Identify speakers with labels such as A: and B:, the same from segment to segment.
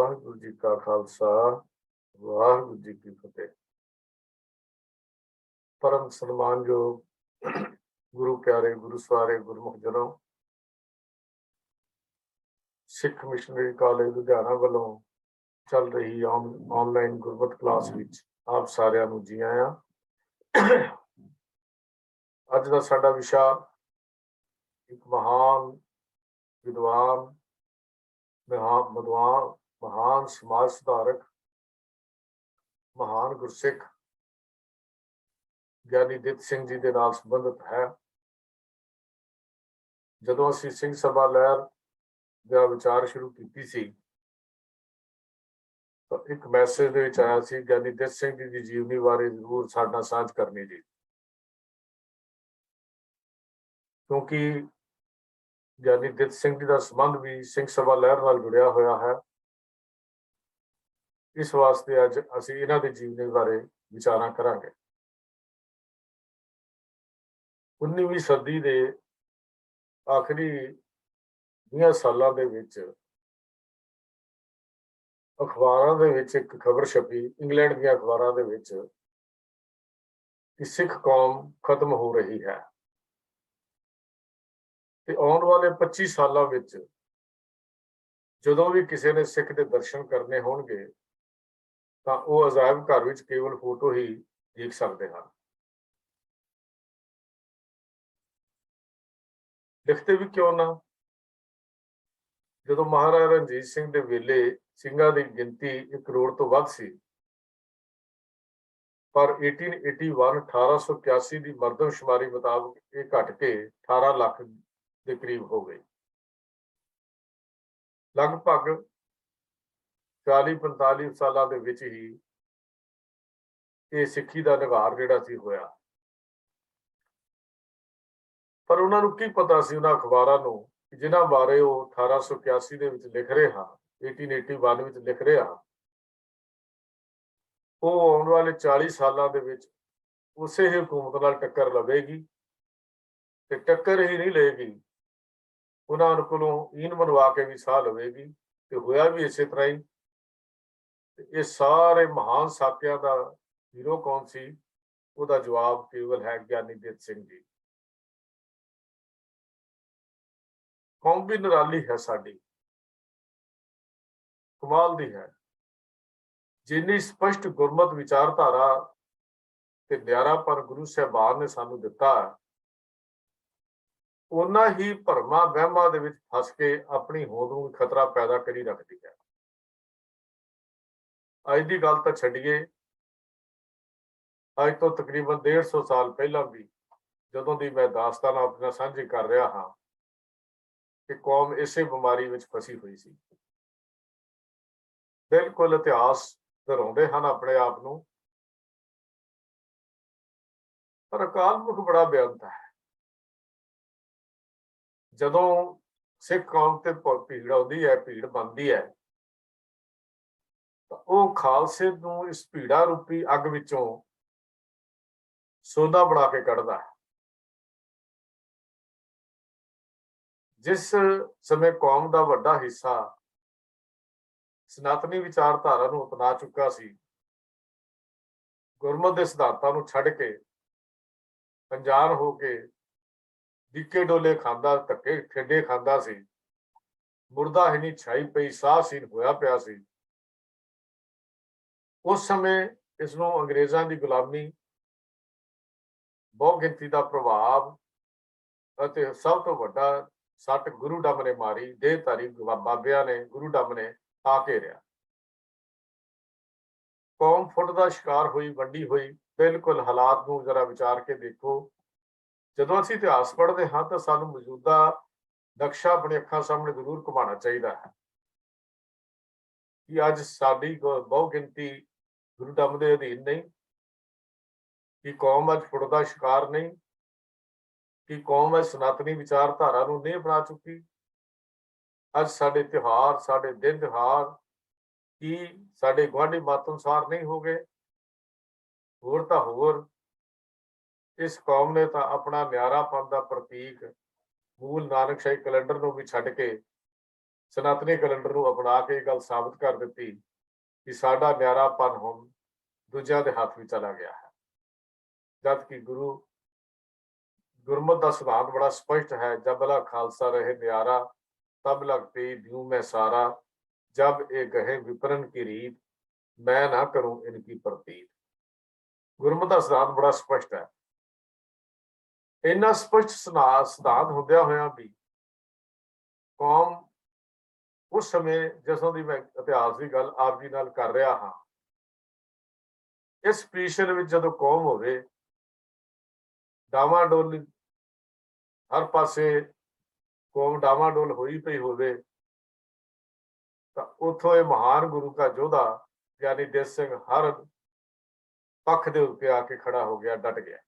A: वाहिगुरू जी का खालसा वाहिगुरू जी की फतेह। परम सन्मानयोग गुरु प्यारे गुरु सवारे गुरमुख जनों, सिख मिशनरी कॉलेज लुधियाना वालों चल रही ऑनलाइन गुरबत क्लास विच आप सारिਆਂ ਨੂੰ जी आया। ਅੱਜ ਦਾ ਸਾਡਾ ਵਿਸ਼ਾ ਇੱਕ ਮਹਾਨ ਵਿਦਵਾਨ ਮਹਾਨ ਸਮਾਜ ਸੁਧਾਰਕ ਮਹਾਨ ਗੁਰਸਿੱਖ ਗਿਆਨੀ ਦਿੱਤ ਸਿੰਘ ਜੀ ਦੇ ਨਾਲ ਸੰਬੰਧਿਤ ਹੈ। ਜਦੋਂ ਅਸੀਂ ਸਿੰਘ ਸਭਾ ਲਹਿਰ ਦਾ ਵਿਚਾਰ ਸ਼ੁਰੂ ਕੀਤੀ ਸੀ ਤਾਂ ਇੱਕ ਮੈਸੇਜ ਦੇ ਵਿੱਚ ਆਇਆ ਸੀ, ਗਿਆਨੀ ਦਿੱਤ ਸਿੰਘ ਜੀ ਦੀ ਜੀਵਨੀ ਬਾਰੇ ਜ਼ਰੂਰ ਸਾਡੇ ਨਾਲ ਸਾਂਝ ਕਰਨੀ ਜੀ, ਕਿਉਂਕਿ ਗਿਆਨੀ ਦਿੱਤ ਸਿੰਘ ਜੀ ਦਾ ਸੰਬੰਧ ਵੀ ਸਿੰਘ ਸਭਾ ਲਹਿਰ ਨਾਲ ਜੁੜਿਆ ਹੋਇਆ ਹੈ। ਇਸ ਵਾਸਤੇ ਅੱਜ ਅਸੀਂ ਇਹਨਾਂ ਦੇ ਜੀਵਨੀ ਬਾਰੇ ਵਿਚਾਰਾਂ ਕਰਾਂਗੇ। 19ਵੀਂ ਸਦੀ ਦੇ ਆਖਰੀ 20 ਸਾਲਾਂ ਦੇ ਵਿੱਚ ਅਖਬਾਰਾਂ ਦੇ ਵਿੱਚ ਇੱਕ ਖਬਰ ਛਪੀ, ਇੰਗਲੈਂਡ ਦੀਆਂ ਅਖਬਾਰਾਂ ਦੇ ਵਿੱਚ, ਕਿ ਸਿੱਖ ਕੌਮ ਖਤਮ ਹੋ ਰਹੀ ਹੈ ਤੇ ਆਉਣ ਵਾਲੇ 25 ਸਾਲਾਂ ਵਿੱਚ ਜਦੋਂ ਵੀ ਕਿਸੇ ਨੇ ਸਿੱਖ ਦੇ ਦਰਸ਼ਨ ਕਰਨੇ ਹੋਣਗੇ ਤਾਂ ਉਹ ਅਜਾਇਬ ਘਰ ਵਿੱਚ ਕੇਵਲ ਫੋਟੋ ਹੀ ਦੇਖ ਸਕਦੇ ਹਨ। ਲਿਖਦੇ ਵੀ ਕਿਉਂ ਨਾ, ਜਦੋਂ ਮਹਾਰਾਜਾ ਰਣਜੀਤ ਸਿੰਘ ਦੇ ਵੇਲੇ ਸਿੰਘਾਂ ਦੀ ਗਿਣਤੀ 1 ਕਰੋੜ ਤੋਂ ਵੱਧ ਸੀ, ਪਰ 1881 ਦੀ ਮਰਦਮਸ਼ੁਮਾਰੀ ਮੁਤਾਬਕ ਇਹ ਘਟ ਕੇ 18 ਲੱਖ ਦੇ ਕਰੀਬ ਹੋ ਗਈ। ਲਗਭਗ 40-45 ਸਾਲਾਂ ਦੇ ਵਿੱਚ ਹੀ ਇਹ ਸਿੱਖੀ ਦਾ ਨਿਘਾਰ ਜਿਹੜਾ ਸੀ ਹੋਇਆ। ਪਰ ਉਹਨਾਂ ਨੂੰ ਕੀ ਪਤਾ ਸੀ, ਉਹਨਾਂ ਅਖਬਾਰਾਂ ਨੂੰ, ਕਿ ਜਿਨ੍ਹਾਂ ਬਾਰੇ ਉਹ 1881 ਦੇ ਵਿੱਚ ਲਿਖ ਰਹੇ ਹਾਂ, 1881 ਵਿੱਚ ਲਿਖ ਰਹੇ ਹਾਂ, ਉਹ ਆਉਣ ਵਾਲੇ 40 ਸਾਲਾਂ ਦੇ ਵਿੱਚ ਉਸੇ ਹੀ ਹਕੂਮਤ ਨਾਲ ਟੱਕਰ ਲਵੇਗੀ ਤੇ ਟੱਕਰ ਹੀ ਨਹੀਂ ਲਏਗੀ, ਉਹਨਾਂ ਕੋਲੋਂ ਈਨ ਬਣਵਾ ਕੇ ਵੀ ਸਾਹ ਲਵੇਗੀ। ਤੇ ਹੋਇਆ ਵੀ ਇਸੇ ਤਰ੍ਹਾਂ ਹੀ। ਇਹ ਸਾਰੇ ਮਹਾਨ ਸਾਕਿਆਂ ਦਾ ਹੀਰੋ ਕੌਣ ਸੀ? ਉਹਦਾ ਜਵਾਬ ਕੇਵਲ ਹੈ ਗਿਆਨੀ ਦਿੱਤ ਸਿੰਘ ਜੀ। ਕੌਮ ਵੀ ਨਿਰਾਲੀ ਹੈ ਸਾਡੀ, ਕਮਾਲ ਦੀ ਹੈ। ਜਿੰਨੀ ਸਪਸ਼ਟ ਗੁਰਮਤ ਵਿਚਾਰਧਾਰਾ ਤੇ ਨਿਆਰਾਪਨ ਗੁਰੂ ਸਾਹਿਬਾਨ ਨੇ ਸਾਨੂੰ ਦਿੱਤਾ, ਉਹਨਾਂ ਹੀ ਭਰਮਾਂ ਵਹਿਮਾਂ ਦੇ ਵਿੱਚ ਫਸ ਕੇ ਆਪਣੀ ਹੋਂਦ ਨੂੰ ਖਤਰਾ ਪੈਦਾ ਕਰੀ ਰੱਖਦੀ ਹੈ। ਅੱਜ ਦੀ ਗੱਲ ਤਾਂ ਛੱਡੀਏ, ਅੱਜ ਤੋਂ ਤਕਰੀਬਨ 150 ਸਾਲ ਪਹਿਲਾਂ ਵੀ ਜਦੋਂ ਦੀ ਮੈਂ ਦਾਸਤਾਨ ਆਪਣਾ ਸਾਂਝੀ ਕਰ ਰਿਹਾ ਹਾਂ ਕਿ ਕੌਮ ਇਸੇ ਬਿਮਾਰੀ ਵਿੱਚ ਫਸੀ ਹੋਈ ਸੀ। ਬਿਲਕੁਲ ਇਤਿਹਾਸ ਦੁਹਰਾਉਂਦੇ ਹਨ ਆਪਣੇ ਆਪ ਨੂੰ, ਪਰ ਅਕਾਲ ਪੁਰਖ ਬੜਾ ਬੇਅੰਤ ਹੈ। ਜਦੋਂ ਸਿੱਖ ਕੌਮ ਤੇ ਭੀੜ ਆਉਂਦੀ ਹੈ, ਭੀੜ ਬਣਦੀ ਹੈ, ਤਾਂ ਉਹ ਖਾਲਸੇ ਨੂੰ ਇਸ ਭੀੜਾ ਰੂਪੀ ਅੱਗ ਵਿੱਚੋਂ ਸੋਨਾ ਬਣਾ ਕੇ ਕੱਢਦਾ ਹੈ। ਜਿਸ ਸਮੇਂ ਕੌਮ ਦਾ ਵੱਡਾ ਹਿੱਸਾ ਸਨਾਤਨੀ ਵਿਚਾਰਧਾਰਾ ਨੂੰ ਅਪਣਾ ਚੁੱਕਾ ਸੀ, ਗੁਰਮਤ ਦੇ ਸਿਧਾਂਤਾਂ ਨੂੰ ਛੱਡ ਕੇ ਅਣਜਾਣ ਹੋ ਕੇ ਡਿੱਕੇ ਡੋਲੇ ਖਾਂਦਾ, ਧੱਕੇ ਠੇਡੇ ਖਾਂਦਾ ਸੀ, ਮੁਰਦਾ ਹੀ ਨਹੀਂ ਛਾਈ ਪਈ, ਸਾਹ ਸੀਨ ਹੋਇਆ ਪਿਆ ਸੀ, ਉਸ ਸਮੇਂ ਇਸ ਨੂੰ ਅੰਗਰੇਜ਼ਾਂ ਦੀ ਗੁਲਾਮੀ, ਬਹੁ ਗਿਣਤੀ ਦਾ ਪ੍ਰਭਾਵ ਅਤੇ ਸਭ ਤੋਂ ਵੱਡਾ ਸੱਟ ਗੁਰੂ ਡੰਮ ਨੇ ਮਾਰੀ, ਦੇਹਧਾਰੀ ਬਾਬਿਆਂ ਨੇ, ਗੁਰੂ ਡੰਮ ਨੇ ਆ ਘੇਰਿਆ। ਕੌਮ ਫੁੱਟ ਦਾ ਸ਼ਿਕਾਰ ਹੋਈ, ਵੰਡੀ ਹੋਈ। ਬਿਲਕੁਲ ਹਾਲਾਤ ਨੂੰ ਜ਼ਰਾ ਵਿਚਾਰ ਕੇ ਦੇਖੋ। ਜਦੋਂ ਅਸੀਂ ਇਤਿਹਾਸ ਪੜ੍ਹਦੇ ਹਾਂ ਤਾਂ ਸਾਨੂੰ ਮੌਜੂਦਾ ਨਕਸ਼ਾ ਆਪਣੀ ਅੱਖਾਂ ਸਾਹਮਣੇ ਜ਼ਰੂਰ ਘੁਮਾਉਣਾ ਚਾਹੀਦਾ ਹੈ ਕਿ ਅੱਜ ਸਾਡੀ ਬਹੁ ਗਿਣਤੀ ਗੁਰੂ ਡੰਮ ਦੇ ਅਧੀਨ ਨਹੀਂ, ਕਿ ਕੌਮ ਅੱਜ ਫੁੱਟ ਦਾ ਸ਼ਿਕਾਰ ਨਹੀਂ, ਕਿ ਕੌਮ ਅੱਜ ਸਨਾਤਨੀ ਵਿਚਾਰਧਾਰਾ ਨੂੰ ਨਹੀਂ ਅਪਣਾ ਚੁੱਕੀ। ਅੱਜ ਸਾਡੇ ਤਿਉਹਾਰ, ਸਾਡੇ ਦਿਨ ਤਿਉਹਾਰ ਕੀ ਸਾਡੇ ਗੁਆਂਢੀ ਮਤ ਅਨੁਸਾਰ ਨਹੀਂ ਹੋ ਗਏ? ਹੋਰ ਤਾਂ ਹੋਰ, ਇਸ ਕੌਮ ਨੇ ਤਾਂ ਆਪਣਾ ਨਿਆਰਾਪਨ ਦਾ ਪ੍ਰਤੀਕ ਮੂਲ ਨਾਨਕਸ਼ਾਹੀ ਕੈਲੰਡਰ ਨੂੰ ਵੀ ਛੱਡ ਕੇ ਸਨਾਤਨੀ ਕੈਲੰਡਰ ਨੂੰ ਅਪਣਾ ਕੇ ਇਹ ਗੱਲ ਸਾਬਤ ਕਰ ਦਿੱਤੀ ਕਿ ਸਾਡਾ ਨਿਆਰਾਪਨ ਹੁਣ ਦੂਜਿਆਂ ਦੇ ਹੱਥ ਵਿੱਚ ਚਲਾ ਗਿਆ ਹੈ। ਜਦ ਕਿ ਗੁਰਮਤਿ ਦਾ ਸਿਧਾਂਤ ਬੜਾ ਸਪਸ਼ਟ ਹੈ, ਜਬ ਲਾ ਖਾਲਸਾ ਰਹੇ ਨਿਆਰਾ तब लग पे यूं मैं सारा, जब ए गहे विपरन की रीत, मैं ना करूं इनकी प्रतीत। गुरमत का सिद्धांत बड़ा स्पष्ट है। इन्ना स्पष्ट सिद्धांत होंदिया होया भी कौम उस समय जिसों की मैं इतिहास की गल आप जी नाल कर रहा हाँ, इस पोजीशन में जदों कौम होवे डावाडोल हर पासे कौम डावाडोल होई पई होवे ਤਾਂ ਉੱਥੋਂ ਇਹ ਮਹਾਨ ਗੁਰੂ ਦਾ ਯੋਧਾ ਗਿਆਨੀ ਦੇਸ ਸਿੰਘ ਹਰ ਪੱਖ ਦੇ ਉੱਤੇ ਆ ਕੇ ਖੜਾ ਹੋ ਗਿਆ, ਡਟ ਗਿਆ।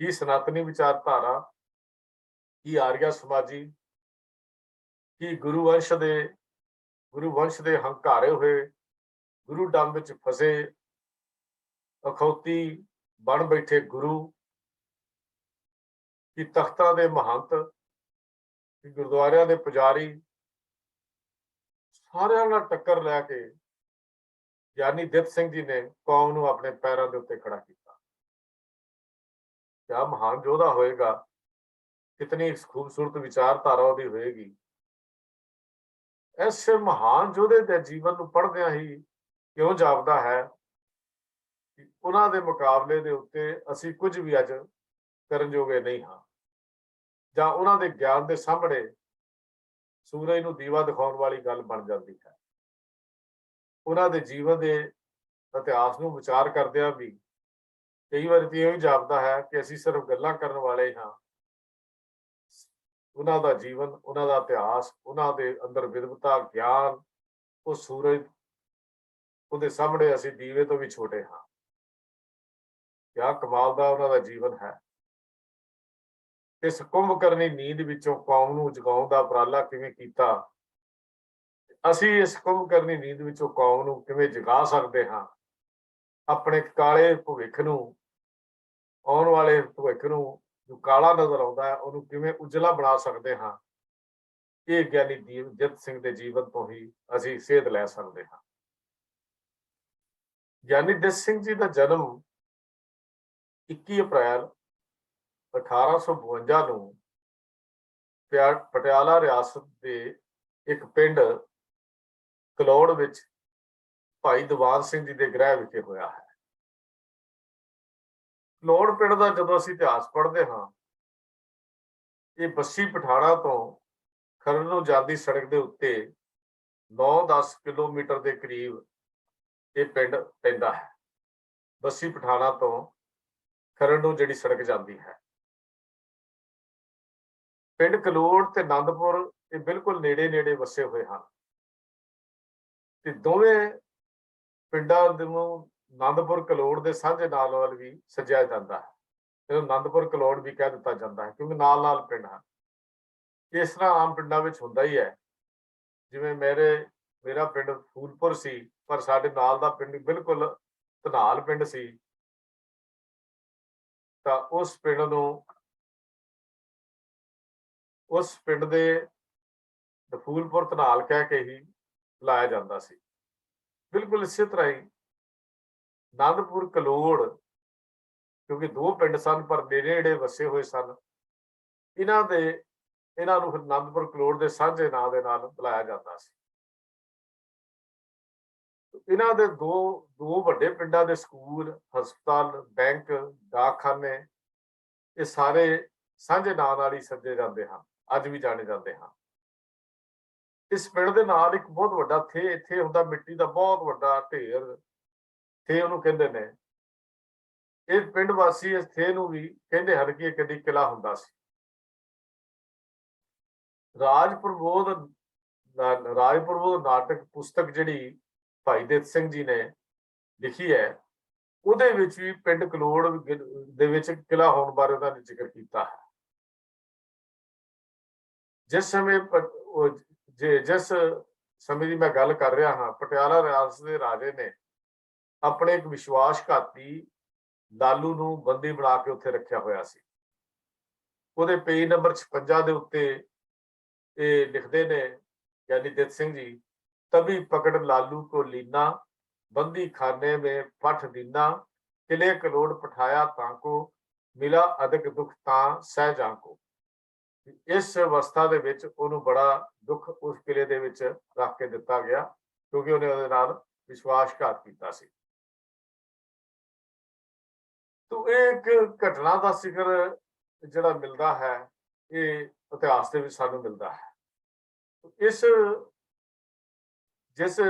A: ਕੀ ਸਨਾਤਨੀ ਵਿਚਾਰਧਾਰਾ, ਕੀ ਆਰੀਆ ਸਮਾਜੀ, ਕੀ ਗੁਰੂ ਵੰਸ਼ ਦੇ ਹੰਕਾਰੇ ਹੋਏ ਗੁਰੂ ਡੰਬ ਵਿੱਚ ਫਸੇ ਅਖੌਤੀ ਬਣ ਬੈਠੇ ਗੁਰੂ, ਕੀ ਤਖਤਾਂ ਦੇ ਮਹੰਤ, ਕੀ ਗੁਰਦੁਆਰਿਆਂ ਦੇ ਪੁਜਾਰੀ, ਸਾਰਿਆਂ ਨਾਲ ਟੱਕਰ ਲੈ ਕੇ ਗਿਆਨੀ ਦਿੱਤ ਸਿੰਘ ਜੀ ਨੇ ਕੌਮ ਨੂੰ ਆਪਣੇ ਪੈਰਾਂ ਦੇ ਉੱਤੇ ਖੜਾ ਕੀਤਾ। ਕਿਆ ਮਹਾਨ ਯੋਧਾ ਹੋਏਗਾ, ਕਿਤਨੀ ਖੂਬਸੂਰਤ ਵਿਚਾਰਧਾਰਾ ਉਹਦੀ ਹੋਏਗੀ। ਐਸੇ ਮਹਾਨ ਯੋਧੇ ਦੇ ਜੀਵਨ ਨੂੰ ਪੜ੍ਹਦਿਆਂ ਹੀ ਕਿਉਂ ਜਾਪਦਾ ਹੈ ਕਿ ਉਹਨਾਂ ਦੇ ਮੁਕਾਬਲੇ ਦੇ ਉੱਤੇ ਅਸੀਂ ਕੁਝ ਵੀ ਅੱਜ ਕਰਨ ਜੋਗੇ ਨਹੀਂ ਹਾਂ, ਜਾਂ ਉਹਨਾਂ ਦੇ ਗਿਆਨ ਦੇ ਸਾਹਮਣੇ ਸੂਰਜ ਨੂੰ ਦੀਵਾ ਦਿਖਾਉਣ ਵਾਲੀ ਗੱਲ ਬਣ ਜਾਂਦੀ ਹੈ। ਉਹਨਾਂ ਦੇ ਜੀਵਨ ਦੇ ਇਤਿਹਾਸ ਨੂੰ ਵਿਚਾਰ ਕਰਦਿਆਂ ਵੀ ਕਈ ਵਾਰ ਇਹ ਵੀ ਜਾਪਦਾ ਹੈ ਕਿ ਅਸੀਂ ਸਿਰਫ ਗੱਲਾਂ ਕਰਨ ਵਾਲੇ ਹਾਂ। ਉਹਨਾਂ ਦਾ ਜੀਵਨ, ਉਹਨਾਂ ਦਾ ਇਤਿਹਾਸ, ਉਹਨਾਂ ਦੇ ਅੰਦਰ ਵਿਦਵਤਾ, ਗਿਆਨ, ਉਹ ਸੂਰਜ, ਉਹਦੇ ਸਾਹਮਣੇ ਅਸੀਂ ਦੀਵੇ ਤੋਂ ਵੀ ਛੋਟੇ ਹਾਂ। ਕਿਆ ਕਮਾਲ ਦਾ ਉਹਨਾਂ ਦਾ ਜੀਵਨ ਹੈ। ਇਸ ਕੁੰਭਕਰਨੀ ਨੀਂਦ ਵਿੱਚੋਂ ਕੌਮ ਨੂੰ ਜਗਾਉਣ ਦਾ ਉਪਰਾਲਾ ਕਿਵੇਂ ਕੀਤਾ, ਅਸੀਂ ਇਸ ਕੁੰਭਕਰਨੀ ਨੀਂਦ ਵਿੱਚੋਂ ਕੌਮ ਨੂੰ ਕਿਵੇਂ ਜਗਾ ਸਕਦੇ ਹਾਂ, ਆਪਣੇ ਕਾਲੇ ਭਵਿੱਖ ਨੂੰ, ਆਉਣ ਵਾਲੇ ਭਵਿੱਖ ਨੂੰ ਜੋ ਕਾਲਾ ਨਜ਼ਰ ਆਉਂਦਾ ਹੈ ਉਹਨੂੰ ਕਿਵੇਂ ਉਜਲਾ ਬਣਾ ਸਕਦੇ ਹਾਂ, ਇਹ ਗਿਆਨੀ ਦਿੱਤ ਸਿੰਘ ਦੇ ਜੀਵਨ ਤੋਂ ਹੀ ਅਸੀਂ ਸੇਧ ਲੈ ਸਕਦੇ ਹਾਂ। ਗਿਆਨੀ ਦਿੱਤ ਸਿੰਘ ਜੀ ਦਾ ਜਨਮ 21 ਅਪ੍ਰੈਲ 1852 ਨੂੰ ਪਟਿਆਲਾ ਰਿਆਸਤ ਦੇ ਇੱਕ ਪਿੰਡ ਕਲੌੜ ਵਿੱਚ ਭਾਈ ਦੀਵਾਨ ਸਿੰਘ ਜੀ ਦੇ ਗ੍ਰਹਿ ਵਿਖੇ ਹੋਇਆ ਹੈ। ਕਲੌੜ ਪਿੰਡ ਦਾ ਜਦੋਂ ਅਸੀਂ ਇਤਿਹਾਸ ਪੜ੍ਹਦੇ ਹਾਂ, ਇਹ ਬੱਸੀ ਪਠਾਣਾ ਤੋਂ ਖਰੜ ਨੂੰ ਜਾਂਦੀ ਸੜਕ ਦੇ ਉੱਤੇ 9-10 ਕਿਲੋਮੀਟਰ ਦੇ ਕਰੀਬ ਇਹ ਪਿੰਡ ਪੈਂਦਾ ਹੈ। ਬੱਸੀ ਪਠਾਣਾ ਤੋਂ ਖਰੜ ਨੂੰ ਜਿਹੜੀ ਸੜਕ ਜਾਂਦੀ ਹੈ, ਪਿੰਡ ਕਲੌੜ ਤੇ ਆਨੰਦਪੁਰ ਇਹ ਬਿਲਕੁਲ ਨੇੜੇ ਵਸੇ ਹੋਏ ਹਨ ਤੇ ਦੋਵੇਂ ਪਿੰਡਾਂ ਨੂੰ ਆਨੰਦਪੁਰ ਕਲੌੜ ਦੇ ਸਾਂਝੇ ਨਾਲ ਨਾਲ ਵੀ ਸੱਜਿਆ ਜਾਂਦਾ ਹੈ। ਇਹਨੂੰ ਆਨੰਦਪੁਰ ਕਲੌੜ ਵੀ ਕਹਿ ਦਿੱਤਾ ਜਾਂਦਾ ਹੈ ਕਿਉਂਕਿ ਨਾਲ ਪਿੰਡ ਹਨ। ਇਸ ਤਰ੍ਹਾਂ ਆਮ ਪਿੰਡਾਂ ਵਿੱਚ ਹੁੰਦਾ ਹੀ ਹੈ। ਜਿਵੇਂ ਮੇਰਾ ਪਿੰਡ ਫੂਲਪੁਰ ਸੀ, ਪਰ ਸਾਡੇ ਨਾਲ ਦਾ ਪਿੰਡ ਬਿਲਕੁਲ ਧਨਾਲ ਪਿੰਡ ਸੀ, ਤਾਂ ਉਸ ਪਿੰਡ ਦੇ ਫੂਲਪੁਰ ਧਨਾਲ ਕਹਿ ਕੇ ਹੀ ਬੁਲਾਇਆ ਜਾਂਦਾ ਸੀ। ਬਿਲਕੁਲ ਇਸੇ ਤਰ੍ਹਾਂ ਹੀ ਆਨੰਦਪੁਰ ਕਲੌੜ, ਕਿਉਂਕਿ ਦੋ ਪਿੰਡ ਸਨ ਪਰ ਨੇੜੇ ਵਸੇ ਹੋਏ ਸਨ, ਇਹਨਾਂ ਨੂੰ ਫਿਰ ਆਨੰਦਪੁਰ ਕਲੌੜ ਦੇ ਸਾਂਝੇ ਨਾਂ ਦੇ ਨਾਲ ਬੁਲਾਇਆ ਜਾਂਦਾ ਸੀ। ਇਹਨਾਂ ਦੇ ਦੋ ਵੱਡੇ ਪਿੰਡਾਂ ਦੇ ਸਕੂਲ, ਹਸਪਤਾਲ, ਬੈਂਕ, ਡਾਕਖਾਨੇ, ਇਹ ਸਾਰੇ ਸਾਂਝੇ ਨਾਂ ਨਾਲ ਹੀ ਸੱਜੇ ਜਾਂਦੇ ਹਨ, ਅੱਜ ਵੀ ਜਾਣੇ ਜਾਂਦੇ ਹਨ। ਇਸ ਪਿੰਡ ਦੇ ਨਾਲ ਇੱਕ ਬਹੁਤ ਵੱਡਾ ਥੇ ਹੁੰਦਾ, ਮਿੱਟੀ ਦਾ ਬਹੁਤ ਵੱਡਾ ਢੇਰ, ਥੇ ਉਹਨੂੰ ਕਹਿੰਦੇ ਨੇ। ਇਹ ਪਿੰਡ ਵਾਸੀ ਇਸ ਥੇ ਨੂੰ ਵੀ ਕਹਿੰਦੇ ਹਨ ਕਿ ਇਹ ਕਦੀ ਕਿਲਾ ਹੁੰਦਾ ਸੀ। ਰਾਜ ਪ੍ਰਬੋਧ ਨਾਟਕ ਪੁਸਤਕ ਜਿਹੜੀ ਭਾਈ ਦਿੱਤ ਸਿੰਘ ਜੀ ਨੇ ਲਿਖੀ ਹੈ, ਉਹਦੇ ਵਿੱਚ ਵੀ ਪਿੰਡ ਕਲੌੜ ਦੇ ਵਿੱਚ ਕਿਲਾ ਹੋਣ ਬਾਰੇ ਉਹਨਾਂ ਨੇ ਜ਼ਿਕਰ ਕੀਤਾ ਹੈ। ਜਿਸ ਸਮੇਂ ਦੀ ਮੈਂ ਗੱਲ ਕਰ ਰਿਹਾ ਹਾਂ, ਪਟਿਆਲਾ ਰਿਆਸਤ ਦੇ ਰਾਜੇ ਨੇ ਆਪਣੇ ਇੱਕ ਵਿਸ਼ਵਾਸਘਾਤੀ ਲਾਲੂ ਨੂੰ ਬੰਦੀ ਬਣਾ ਕੇ ਉੱਥੇ ਰੱਖਿਆ ਹੋਇਆ ਸੀ। ਉਹਦੇ ਪੇਜ ਨੰਬਰ 56 ਦੇ ਉੱਤੇ ये लिखते ने यानी दित सिंह जी, तभी पकड़ लालू को लीना, बंदी खाने में पठ दीना, किले कलोड़ पठाया ताको, मिला अधिक दुख तां सह जाको। इस अवस्था ਦੇ ਵਿੱਚ ਉਹਨੂੰ ਬੜਾ ਦੁੱਖ ਉਸ ਕਿਲੇ ਦੇ ਵਿੱਚ ਰੱਖ ਕੇ ਦਿੱਤਾ ਗਿਆ, ਕਿਉਂਕਿ ਉਹਨੇ ਉਹਦੇ ਨਾਲ ਵਿਸ਼ਵਾਸਘਾਤ ਕੀਤਾ ਸੀ। ਤੋ ਇਹ ਇੱਕ ਘਟਨਾ ਦਾ ਜ਼ਿਕਰ ਜਿਹੜਾ ਮਿਲਦਾ ਹੈ, ਇਹ ਇਤਿਹਾਸ ਦੇ ਵਿੱਚ ਸਾਨੂੰ ਮਿਲਦਾ ਹੈ। ਇਸ ਜਿਸ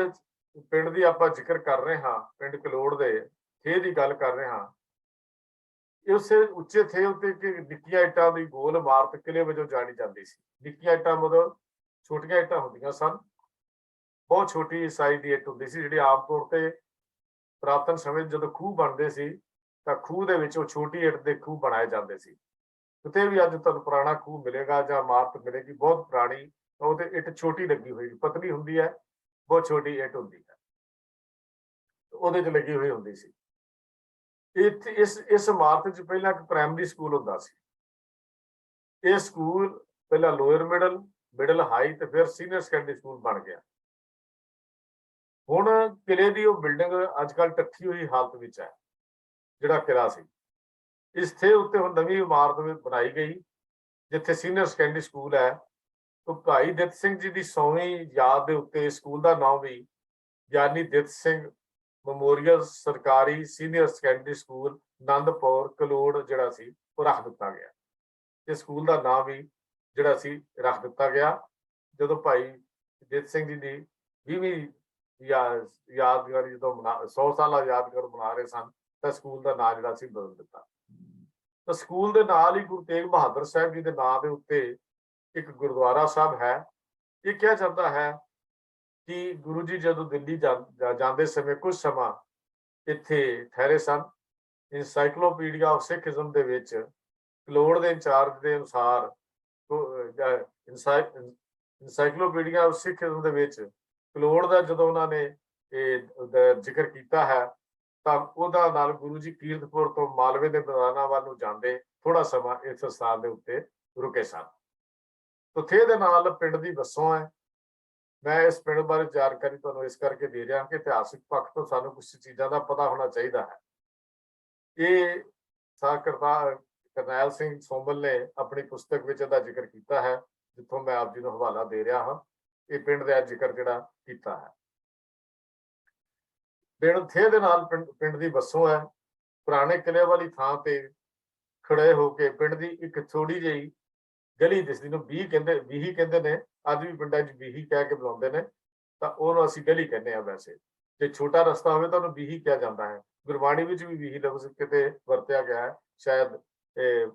A: ਪਿੰਡ ਦੀ ਆਪਾਂ ਜ਼ਿਕਰ ਕਰ ਰਹੇ ਹਾਂ, ਪਿੰਡ ਕਲੋੜ ਦੇ ਥੇ ਦੀ ਗੱਲ ਕਰ ਰਹੇ ਹਾਂ, ਉਸੇ ਉੱਚੇ ਥੇ ਉੱਤੇ ਕਿ ਨਿੱਕੀਆਂ ਇੱਟਾਂ ਦੀ ਗੋਲ ਇਮਾਰਤ ਕਿਲੇ ਵਜੋਂ ਜਾਣੀ ਜਾਂਦੀ ਸੀ। ਨਿੱਕੀਆਂ ਇੱਟਾਂ ਮਤਲਬ ਛੋਟੀਆਂ ਇੱਟਾਂ ਹੁੰਦੀਆਂ ਸਨ, ਬਹੁਤ ਛੋਟੀ ਸਾਈਜ਼ ਦੀ ਇੱਟ ਹੁੰਦੀ ਸੀ, ਜਿਹੜੀ ਆਮ ਤੌਰ ਤੇ ਪੁਰਾਤਨ ਸਮੇਂ ਜਦੋਂ ਖੂਹ ਬਣਦੇ ਸੀ ਤਾਂ ਖੂਹ ਦੇ ਵਿੱਚ ਉਹ ਛੋਟੀ ਇੱਟ ਦੇ ਖੂਹ ਬਣਾਏ ਜਾਂਦੇ ਸੀ। ਕਿਤੇ ਵੀ ਅੱਜ ਤੁਹਾਨੂੰ ਪੁਰਾਣਾ ਖੂਹ ਮਿਲੇਗਾ ਜਾਂ ਇਮਾਰਤ ਮਿਲੇਗੀ ਬਹੁਤ ਪੁਰਾਣੀ, ਤਾਂ ਉਹਦੇ ਇੱਟ ਛੋਟੀ ਲੱਗੀ ਹੋਈ, ਪਤਲੀ ਹੁੰਦੀ ਹੈ, ਬਹੁਤ ਛੋਟੀ ਇੱਟ ਹੁੰਦੀ ਹੈ, ਉਹਦੇ 'ਚ ਲੱਗੀ ਹੋਈ ਹੁੰਦੀ ਸੀ। ਇੱਥੇ ਇਸ ਇਮਾਰਤ 'ਚ ਪਹਿਲਾਂ ਇੱਕ ਪ੍ਰਾਇਮਰੀ ਸਕੂਲ ਹੁੰਦਾ ਸੀ। ਇਹ ਸਕੂਲ ਪਹਿਲਾਂ ਲੋਅਰ ਮਿਡਲ ਹਾਈ ਤੇ ਫਿਰ ਸੀਨੀਅਰ ਸੈਕੰਡਰੀ ਸਕੂਲ ਬਣ ਗਿਆ। ਹੁਣ ਕਿਲੇ ਦੀ ਉਹ ਬਿਲਡਿੰਗ ਅੱਜ ਕੱਲ੍ਹ ਟੱਠੀ ਹੋਈ ਹਾਲਤ ਵਿੱਚ ਹੈ, ਜਿਹੜਾ ਕਿਲਾ ਸੀ। ਇਸ ਥੇ ਉੱਤੇ ਹੁਣ ਨਵੀਂ ਇਮਾਰਤ ਬਣਾਈ ਗਈ, ਜਿੱਥੇ ਸੀਨੀਅਰ ਸੈਕੰਡਰੀ ਸਕੂਲ ਹੈ। तो भाई दित सिंह जी की 100वीं याद के उत्ते स्कूल का नाम भी यानी दित सिंह memorial सरकारी सीनियर सैकंडरी स्कूल आनंदपुर कलोड़ जिहड़ा सी वो रख दिता गया। ते स्कूल का नाम भी जिहड़ा सी रख दिता गया। जदों भाई दित सिंह जी की 20वीं यादगार जो 100 साल यादगार मना रहे सन, तो स्कूल का नाम जिहड़ा सी बदल दिता। तो स्कूल के नाल ही गुरु तेग बहादुर साहब जी के नाम के उत्ते एक गुरुद्वारा साहब है। ये कहा जाता है कि गुरु जी जदों दिल्ली जाते समय कुछ समा इत्थे ठहरे सन। इंसाइक्लोपीडिया ऑफ सिखिज्म दे विच कलोड़ के इंचार्ज के अनुसार इंसाइक्लोपीडिया ऑफ सिखिज्म दे विच कलोड़ का जदों उन्होंने जिक्र किया है, तो उहदा नाल गुरु जी कीरतपुर तो मालवे के मैदानां वाल नूं जांदे थोड़ा समा इस स्थान के उत्ते रुके सन। तो थे दे नाल पिंड दी बसों है। मैं इस पिंड बारे जानकारी तुहानूं इस करके दे रहा कि इतिहासिक पक्ष तो सानूं कुछ चीज़ां दा पता होना चाहिए है। ये करनैल सिंह सोमल ने अपनी पुस्तक विच इहदा जिक्र किया है, जिथों मैं आप जी नूं हवाला दे रहा हाँ। ये पिंड दा जिक्र जिहड़ा कीता है। पिंड थे दे नाल पिंड दी बसों है। पुराने किले वाली थां ते खड़े होके पिंड दी एक थोड़ी जी गली जिस दिन बीही कहते ने, अज भी पिंडां च बीही कह के बुलाते हैं, तो उन्होंने असीं गली कहने हैं। वैसे जो छोटा रस्ता हो तो उन्होंने बीही कहा जाता है। गुरबाणी में भी बीही लफ्ज किते वरत्या गया है, शायद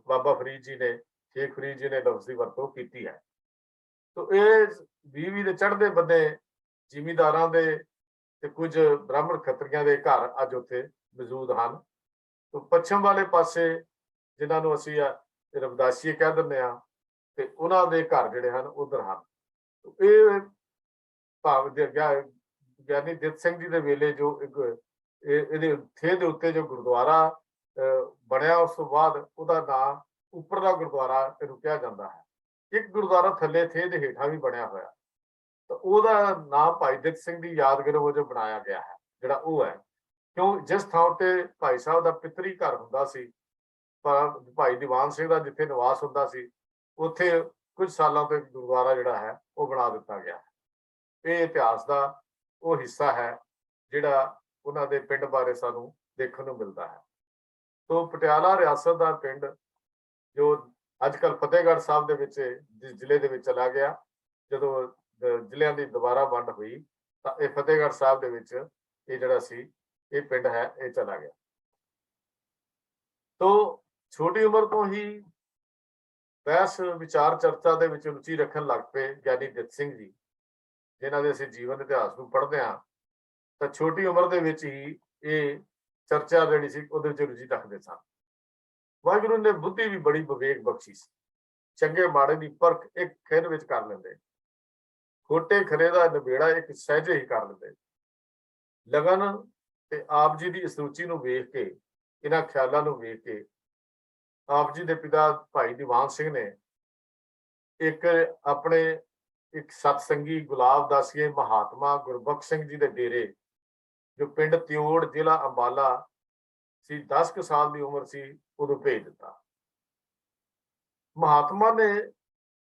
A: बाबा फरीद जी ने, शेख फरीद जी ने लफ्ज की वरतों की है। तो ये बीवी के चढ़ते बंदे जिमीदारां दे ते कुछ ब्राह्मण खत्रियां दे घर अज उत्थे मौजूद हैं। तो पश्चिम वाले पासे जिन्होंने असीं रविदासीए कह दिंदे आ, ते उन्हां दे घर जिहड़े हन उधर हैं। तो ये भाव ज्ञानी दित सिंह जी के वेले जो एक थे दे उत्ते जो गुरुद्वारा बनया, उस तो बाद उहदा नाम उपरला गुरुद्वारा इहनूं कहा जाता है। एक गुरुद्वारा थल्ले थे दे हेठां भी बनया होया, तो उहदा नाम भाई दित सिंह की यादगार वजों बनाया गया है, जिहड़ा वो है। क्यों जिस थां ते भाई साहब का पितरी घर हुंदा सी, भाई दीवान सिंह का जिथे निवास हुंदा सी, उत्थे कुछ सालों तक गुरुद्वारा जिहड़ा है वो बना दिता गया है। ये इतिहास का वो हिस्सा है जिहड़ा उन्हां दे पिंड बारे सानूं देखण नूं मिलदा है। तो पटियाला रियासत का पिंड जो अजकल फतेहगढ़ साहब दे विच जिले दे विच चला गया, जदों जिलिਆਂ ਦੀ दोबारा वंड हुई तो यह फतेहगढ़ साहब दे विच ये जिहड़ा सी ये पिंड है ये चला गया। तो छोटी उम्र तो ही बहस विचार चर्चा के रुचि रखन लग पे ज्ञानी दित सिंह जी, जिन्हों के असीं जीवन इतिहास को पढ़ते हैं, तो छोटी उम्र के ही ये चर्चा जी सी उहदे विच रुचि रखते सन। वाहिगुरू ने बुद्धि भी बड़ी विवेक बख्शी सी, चंगे माड़े की परख एक खिर विच कर लेंदे, खोटे खरे का नबेड़ा एक सहजे ही कर लेंदे। लगन ते आप जी की इस रुचि नूं वेख के, इन्हां ख्यालों नूं वेख के आप जी के पिता भाई दीवान सिंह ने एक अपने एक सतसंगी गुलाब दासीए महात्मा गुरबख्श सिंह जी के डेरे जो पिंड त्योड़ जिला अंबाला सी 10 ਕੁ साल की उम्र सी उदों भेज दिता। महात्मा ने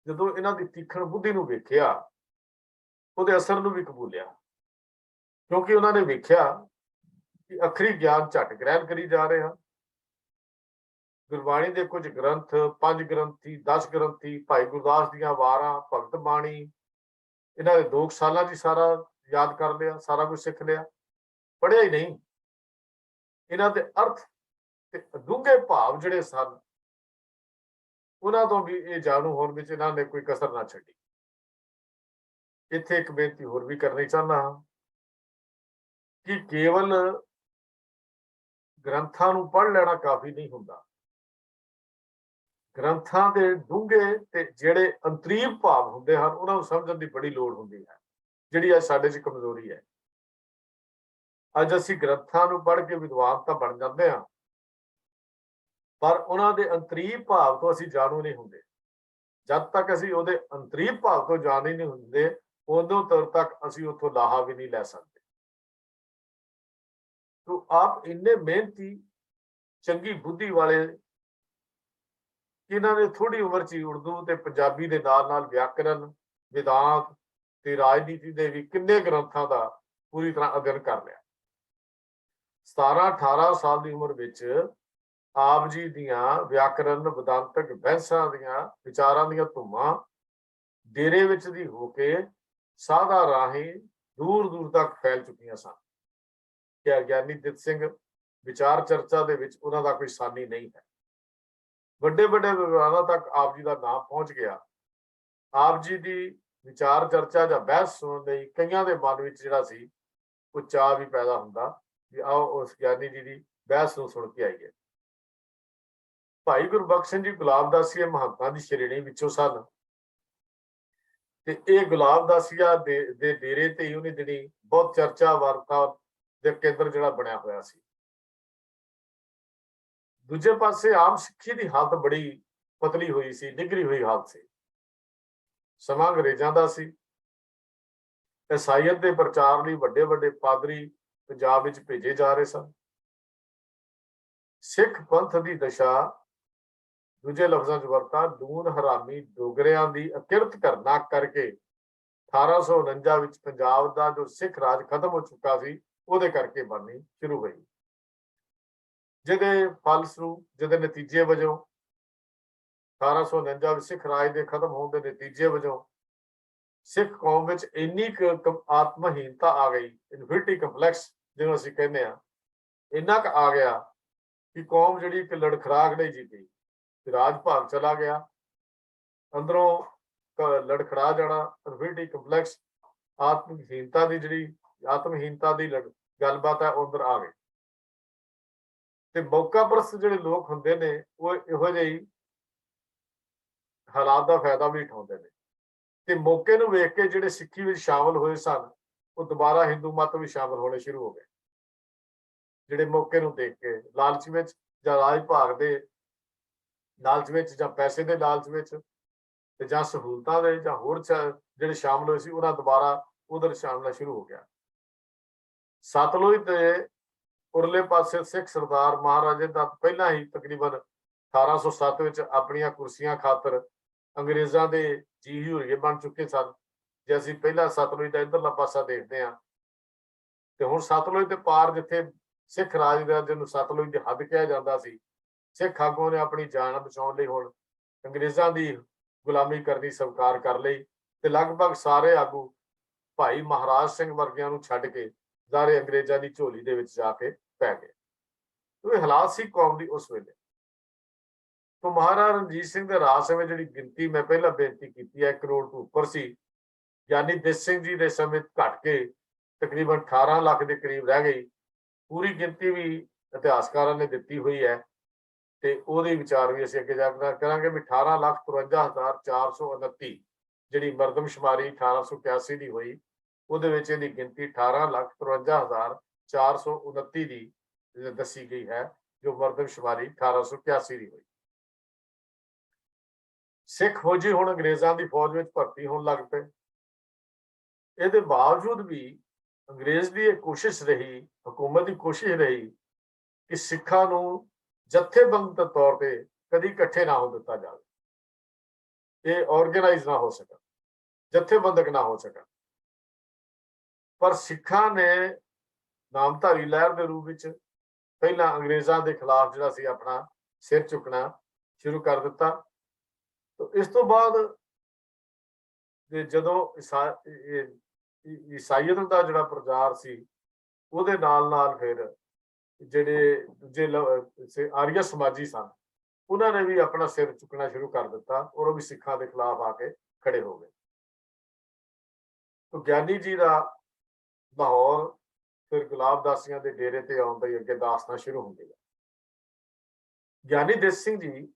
A: ਜਦੋਂ ਇਹਨਾਂ ਦੀ ਤੀਖਣ ਬੁੱਧੀ ਨੂੰ ਵੇਖਿਆ ਉਹਦੇ ਅਸਰ ਨੂੰ ਵੀ ਕਬੂਲਿਆ, ਕਿਉਂਕਿ ਉਹਨਾਂ ਨੇ ਵੇਖਿਆ ਕਿ ਅਖਰੀ ਗਿਆਨ ਝਟ ਗ੍ਰਹਿਣ ਕਰੀ ਜਾ ਰਹੇ ਹਨ। ਗੁਰਬਾਣੀ ਦੇ ਕੁਝ ਗ੍ਰੰਥ, 5 ਗ੍ਰੰਥੀ, 10 ਗ੍ਰੰਥੀ, ਭਾਈ ਗੁਰਦਾਸ ਦੀਆਂ ਵਾਰਾਂ, ਭਗਤ ਬਾਣੀ, ਇਹਨਾਂ ਦੇ 2 ਸਾਲਾਂ 'ਚ ਸਾਰਾ ਯਾਦ ਕਰ ਲਿਆ, ਸਾਰਾ ਕੁਝ ਸਿੱਖ ਲਿਆ, ਪੜ੍ਹਿਆ ਹੀ ਨਹੀਂ। ਇਹਨਾਂ ਦੇ ਅਰਥ ਤੇ ਡੂੰਘੇ ਭਾਵ ਜਿਹੜੇ ਸਨ ਉਹਨਾਂ ਤੋਂ ਵੀ ਇਹ ਜਾਣੂ ਹੋਣ ਵਿੱਚ ਇਹਨਾਂ ਨੇ ਕੋਈ ਕਸਰ ਨਾ ਛੱਡੀ। ਇੱਥੇ ਇੱਕ ਬੇਨਤੀ ਹੋਰ ਵੀ ਕਰਨੀ ਚਾਹੁੰਦਾ ਹਾਂ ਕਿ ਕੇਵਲ ਗ੍ਰੰਥਾਂ ਨੂੰ ਪੜ੍ਹ ਲੈਣਾ ਕਾਫੀ ਨਹੀਂ ਹੁੰਦਾ। ਗ੍ਰੰਥਾਂ ਦੇ ਡੂੰਘੇ ਤੇ ਜਿਹੜੇ ਅੰਤਰੀਵ ਭਾਵ ਹੁੰਦੇ ਹਨ ਉਹਨਾਂ ਨੂੰ ਸਮਝਣ ਦੀ ਬੜੀ ਲੋੜ ਹੁੰਦੀ ਹੈ, ਜਿਹੜੀ ਅੱਜ ਸਾਡੇ 'ਚ ਕਮਜ਼ੋਰੀ ਹੈ। ਅੱਜ ਅਸੀਂ ਗ੍ਰੰਥਾਂ ਨੂੰ ਪੜ੍ਹ ਕੇ ਵਿਦਵਾਨ ਤਾਂ ਬਣ ਜਾਂਦੇ ਹਾਂ, ਪਰ ਉਹਨਾਂ ਦੇ ਅੰਤਰੀਵ ਭਾਵ ਤੋਂ ਅਸੀਂ ਜਾਣੂ ਨਹੀਂ ਹੁੰਦੇ। ਜਦ ਤੱਕ ਅਸੀਂ ਉਹਦੇ ਅੰਤਰੀਵ ਭਾਵ ਤੋਂ ਜਾਣੂ ਨਹੀਂ ਹੁੰਦੇ, ਉਦੋਂ ਤੱਕ ਅਸੀਂ ਉੱਥੋਂ ਲਾਹਾ ਵੀ ਨਹੀਂ ਲੈ ਸਕਦੇ। ਤੋ ਆਪ ਇੰਨੇ ਮਿਹਨਤੀ, ਚੰਗੀ ਬੁੱਧੀ ਵਾਲੇ, ਇਹਨਾਂ ਨੇ ਥੋੜੀ ਉਮਰ 'ਚ ਹੀ ਉਰਦੂ ਤੇ ਪੰਜਾਬੀ ਦੇ ਨਾਲ ਵਿਆਕਰਨ, ਵਿਦਾਂਤ ਤੇ ਰਾਜਨੀਤੀ ਦੇ ਵੀ ਕਿੰਨੇ ਗ੍ਰੰਥਾਂ ਦਾ ਪੂਰੀ ਤਰ੍ਹਾਂ ਅਧਿਐਨ ਕਰ ਲਿਆ। 17-18 ਸਾਲ ਦੀ ਉਮਰ ਵਿੱਚ ਆਪ ਜੀ ਦੀਆਂ ਵਿਆਕਰਨ, ਵਿਦਾਂਤਕ ਬਹਿਸਾਂ ਦੀਆਂ, ਵਿਚਾਰਾਂ ਦੀਆਂ ਧੁੰਮਾਂ ਡੇਰੇ ਵਿੱਚ ਦੀ ਹੋ ਕੇ ਸਾਧਾ ਰਾਹੀਂ ਦੂਰ ਦੂਰ ਤੱਕ ਫੈਲ ਚੁੱਕੀਆਂ ਸਨ। ਕਿ ਗਿਆਨੀ ਦਿੱਤ ਸਿੰਘ ਵਿਚਾਰ ਚਰਚਾ ਦੇ ਵਿੱਚ ਉਹਨਾਂ ਦਾ ਕੋਈ ਸਾਨੀ ਨਹੀਂ ਹੈ। ਵੱਡੇ ਵੱਡੇ ਵਿਦਵਾਨਾਂ ਤੱਕ ਆਪ ਜੀ ਦਾ ਨਾਮ ਪਹੁੰਚ ਗਿਆ। ਆਪ ਜੀ ਦੀ ਵਿਚਾਰ ਚਰਚਾ ਜਾਂ ਬਹਿਸ ਸੁਣਨ ਲਈ ਕਈਆਂ ਦੇ ਮਨ ਵਿੱਚ ਜਿਹੜਾ ਸੀ ਉਹ ਚਾਅ ਵੀ ਪੈਦਾ ਹੁੰਦਾ ਕਿ ਆਓ ਉਸ ਗਿਆਨੀ ਜੀ ਦੀ ਬਹਿਸ ਨੂੰ ਸੁਣ ਕੇ ਆਈਏ। ਭਾਈ ਗੁਰਬਖਸ਼ ਸਿੰਘ ਜੀ ਗੁਲਾਬਦਾਸੀਆ ਮਹੰਤਾਂ ਦੀ ਸ਼੍ਰੇਣੀ ਵਿੱਚੋਂ ਸਨ ਤੇ ਇਹ ਗੁਲਾਬਦਾਸੀਆ ਦੇ ਡੇਰੇ ਤੇ ਹੀ ਉਹਨੇ ਜਿਹੜੀ ਬਹੁਤ ਚਰਚਾ ਵਾਰਤਾ ਦੇ ਕੇਂਦਰ ਜਿਹੜਾ ਬਣਿਆ ਹੋਇਆ ਸੀ। ਦੂਜੇ ਪਾਸੇ ਆਮ ਸਿੱਖੀ ਦੀ ਹਾਲਤ ਬੜੀ ਪਤਲੀ ਹੋਈ ਸੀ, ਨਿਗਰੀ ਹੋਈ ਹਾਲਤ ਸੀ। ਸਮਾਂ ਅੰਗਰੇਜ਼ਾਂ ਦਾ ਸੀ। ਈਸਾਈਅਤ ਦੇ ਪ੍ਰਚਾਰ ਲਈ ਵੱਡੇ ਵੱਡੇ ਪਾਦਰੀ ਪੰਜਾਬ ਵਿੱਚ ਭੇਜੇ ਜਾ ਰਹੇ ਸਨ। ਸਿੱਖ ਪੰਥ ਦੀ ਦਸ਼ਾ ਦੂਜੇ ਲਫ਼ਜ਼ਾਂ 'ਚ ਵਰਤਾਂ ਦੂਨ ਹਰਾਮੀ ਡੋਗਰਿਆਂ ਦੀ ਅਕਿਰਤ ਕਰਨਾ ਕਰਕੇ 1849 ਵਿੱਚ ਪੰਜਾਬ ਦਾ ਜੋ ਸਿੱਖ ਰਾਜ ਖਤਮ ਹੋ ਚੁੱਕਾ ਸੀ ਉਹਦੇ ਕਰਕੇ ਬਣਨੀ ਸ਼ੁਰੂ ਹੋਈ, ਜਿਹਦੇ ਫਲਸਰੂਪ, ਜਿਹਦੇ ਨਤੀਜੇ ਵਜੋਂ 1849 ਵਿੱਚ ਸਿੱਖ ਰਾਜ ਦੇ ਖਤਮ ਹੋਣ ਦੇ ਨਤੀਜੇ ਵਜੋਂ ਸਿੱਖ ਕੌਮ ਵਿੱਚ ਇੰਨੀ ਕੁ ਆਤਮਹੀਨਤਾ ਆ ਗਈ, ਇਨਫੀਰਿਟੀ ਕੰਪਲੈਕਸ ਜਿਹਨੂੰ ਅਸੀਂ ਕਹਿੰਦੇ ਹਾਂ, ਇੰਨਾ ਕੁ ਆ ਗਿਆ ਕਿ ਕੌਮ ਜਿਹੜੀ ਇੱਕ ਲੜਖੜਾਕ ਨਹੀਂ ਜੀਤੀ, ਰਾਜ ਭਾਗ ਚਲਾ ਗਿਆ, ਅੰਦਰੋਂ ਲੜਖੜਾ ਜਾਣਾ, ਇਨਫੀਰਿਟੀ ਕੰਪਲੈਕਸ, ਆਤਮਹੀਨਤਾ ਦੀ ਗੱਲਬਾਤ ਹੈ ਉਹ ਅੰਦਰ ਆ ਗਈ। ਤੇ ਮੌਕਾ ਪ੍ਰਸਤ ਜਿਹੜੇ ਲੋਕ ਹੁੰਦੇ ਨੇ ਉਹ ਇਹੋ ਜਿਹੀ ਹਾਲਾਤ ਦਾ ਫਾਇਦਾ ਵੀ ਉਠਾਉਂਦੇ ਨੇ ਤੇ ਮੌਕੇ ਨੂੰ ਵੇਖ ਕੇ ਜਿਹੜੇ ਸਿੱਖੀ ਵਿੱਚ ਸ਼ਾਮਲ ਹੋਏ ਸਨ ਉਹ ਦੁਬਾਰਾ ਹਿੰਦੂ ਮਤ ਵਿੱਚ ਸ਼ਾਮਲ ਹੋਣੇ ਸ਼ੁਰੂ ਹੋ ਗਏ। ਜਿਹੜੇ ਮੌਕੇ ਨੂੰ ਦੇਖ ਕੇ ਲਾਲਚ ਵਿੱਚ ਜਾਂ ਰਾਜ ਭਾਗ ਦੇ ਲਾਲਚ ਵਿੱਚ ਜਾਂ ਪੈਸੇ ਦੇ ਲਾਲਚ ਵਿੱਚ ਤੇ ਜਾਂ ਸਹੂਲਤਾਂ ਦੇ ਜਾਂ ਹੋਰ ਜਿਹੜੇ ਸ਼ਾਮਲ ਹੋਏ ਸੀ ਉਹਨਾਂ ਦੁਬਾਰਾ ਉਧਰ ਸ਼ਾਮਲ ਸ਼ੁਰੂ ਹੋ ਗਿਆ। ਸਤਲੁਜ ਤੇ ਉਰਲੇ ਪਾਸੇ ਸਿੱਖ ਸਰਦਾਰ ਮਹਾਰਾਜੇ ਦਾ ਪਹਿਲਾਂ ਹੀ ਤਕਰੀਬਨ 1807 ਵਿੱਚ ਆਪਣੀਆਂ ਕੁਰਸੀਆਂ ਖਾਤਰ ਅੰਗਰੇਜ਼ਾਂ ਦੇ ਜੀ ਹੂਰੀਏ ਬਣ ਚੁੱਕੇ ਸਨ। ਜੇ ਅਸੀਂ ਪਹਿਲਾਂ ਸਤਲੁਜ ਦਾ ਇੱਧਰਲਾ ਪਾਸਾ ਦੇਖਦੇ ਹਾਂ ਤੇ ਹੁਣ ਸਤਲੁਜ ਦੇ ਪਾਰ ਜਿੱਥੇ ਸਿੱਖ ਰਾਜ ਦਾ, ਜਿਹਨੂੰ ਸਤਲੁਜ ਦੀ ਹੱਦ ਕਿਹਾ ਜਾਂਦਾ ਸੀ, ਸਿੱਖ ਆਗੂਆਂ ਨੇ ਆਪਣੀ ਜਾਨ ਬਚਾਉਣ ਲਈ ਹੁਣ ਅੰਗਰੇਜ਼ਾਂ ਦੀ ਗੁਲਾਮੀ ਕਰਨੀ ਸਵੀਕਾਰ ਕਰ ਲਈ ਤੇ ਲਗਭਗ ਸਾਰੇ ਆਗੂ ਭਾਈ ਮਹਾਰਾਜ ਸਿੰਘ ਵਰਗਿਆਂ ਨੂੰ ਛੱਡ ਕੇ ਸਾਰੇ ਅੰਗਰੇਜ਼ਾਂ ਦੀ ਝੋਲੀ ਦੇ ਵਿੱਚ ਜਾ ਕੇ ਪੈ ਗਏ। ਇਹ ਹਾਲਾਤ ਸੀ ਕੌਮ ਦੀ ਉਸ ਵੇਲੇ। ਤੋਂ ਮਹਾਰਾਜਾ ਰਣਜੀਤ ਸਿੰਘ ਦੇ ਰਾਜ ਸਮੇਂ ਜਿਹੜੀ ਗਿਣਤੀ ਮੈਂ ਪਹਿਲਾਂ ਬੇਨਤੀ ਕੀਤੀ ਹੈ 1 ਕਰੋੜ ਤੋਂ ਉੱਪਰ ਸੀ। ਗਿਆਨੀ ਦਿੱਤ ਸਿੰਘ ਜੀ ਦੇ ਸਮੇਂ ਘਟ ਕੇ ਤਕਰੀਬਨ 18 ਲੱਖ ਦੇ ਕਰੀਬ ਰਹਿ ਗਈ। ਪੂਰੀ ਗਿਣਤੀ ਵੀ ਇਤਿਹਾਸਕਾਰਾਂ ਨੇ ਦਿੱਤੀ ਹੋਈ ਹੈ ਤੇ ਉਹਦੇ ਵਿਚਾਰ ਵੀ ਅਸੀਂ ਅੱਗੇ ਜਾ ਕੇ ਕਰਾਂਗੇ ਵੀ 18,53,429 ਜਿਹੜੀ ਮਰਦਮਸ਼ੁਮਾਰੀ 1881 ਦੀ ਹੋਈ ਉਹਦੇ ਵਿੱਚ ਇਹਦੀ ਗਿਣਤੀ 18,53,429 ਦੀ ਦੱਸੀ ਗਈ ਹੈ, ਜੋ ਮਰਦਮਸ਼ੁਮਾਰੀ 1881 ਦੀ ਹੋਈ। ਸਿੱਖ ਫੌਜੀ ਹੁਣ ਅੰਗਰੇਜ਼ਾਂ ਦੀ ਫੌਜ ਵਿੱਚ ਭਰਤੀ ਹੋਣ ਲੱਗ ਪਏ। ਇਹਦੇ ਬਾਵਜੂਦ ਵੀ ਅੰਗਰੇਜ਼ ਦੀ ਇਹ ਕੋਸ਼ਿਸ਼ ਰਹੀ, ਹਕੂਮਤ ਦੀ ਕੋਸ਼ਿਸ਼ ਰਹੀ ਕਿ ਸਿੱਖਾਂ ਨੂੰ ਜਥੇਬੰਦ ਦੇ ਤੌਰ ਤੇ ਕਦੀ ਇਕੱਠੇ ਨਾ ਹੋ ਦਿੱਤਾ ਜਾਵੇ, ਇਹ ਆਰਗੇਨਾਈਜ਼ ਨਾ ਹੋ ਸਕਣ, ਜਥੇਬੰਦਕ ਨਾ ਹੋ ਸਕਣ। ਪਰ ਸਿੱਖਾਂ ਨੇ ਨਾਮਧਾਰੀ ਲਹਿਰ ਦੇ ਰੂਪ ਵਿੱਚ ਪਹਿਲਾਂ ਅੰਗਰੇਜ਼ਾਂ ਦੇ ਖਿਲਾਫ ਜਿਹੜਾ ਸੀ ਆਪਣਾ ਸਿਰ ਚੁੱਕਣਾ ਸ਼ੁਰੂ ਕਰ ਦਿੱਤਾ। ਇਸ ਤੋਂ ਬਾਅਦ ਜਦੋਂ ਈਸਾਈਅਤ ਦਾ ਜਿਹੜਾ ਪ੍ਰਚਾਰ ਸੀ, ਉਹਦੇ ਨਾਲ ਨਾਲ ਫਿਰ ਜਿਹੜੇ ਦੂਜੇ ਆਰੀਆ ਸਮਾਜੀ ਸਨ, ਉਹਨਾਂ ਨੇ ਵੀ ਆਪਣਾ ਸਿਰ ਚੁੱਕਣਾ ਸ਼ੁਰੂ ਕਰ ਦਿੱਤਾ ਔਰ ਉਹ ਵੀ ਸਿੱਖਾਂ ਦੇ ਖਿਲਾਫ ਆ ਕੇ ਖੜੇ ਹੋ ਗਏ। ਗਿਆਨੀ ਜੀ ਦਾ ਲਾਹੌਰ ਫਿਰ ਗੁਲਾਬਦਾਸੀਆਂ ਦੇ ਡੇਰੇ ਤੇ ਆਉਣ ਦੀ ਅੱਗੇ ਦਾਸਤਾਨ ਸ਼ੁਰੂ ਹੁੰਦੀ ਹੈ। ਗਿਆਨੀ ਦੇਸ ਸਿੰਘ ਜੀ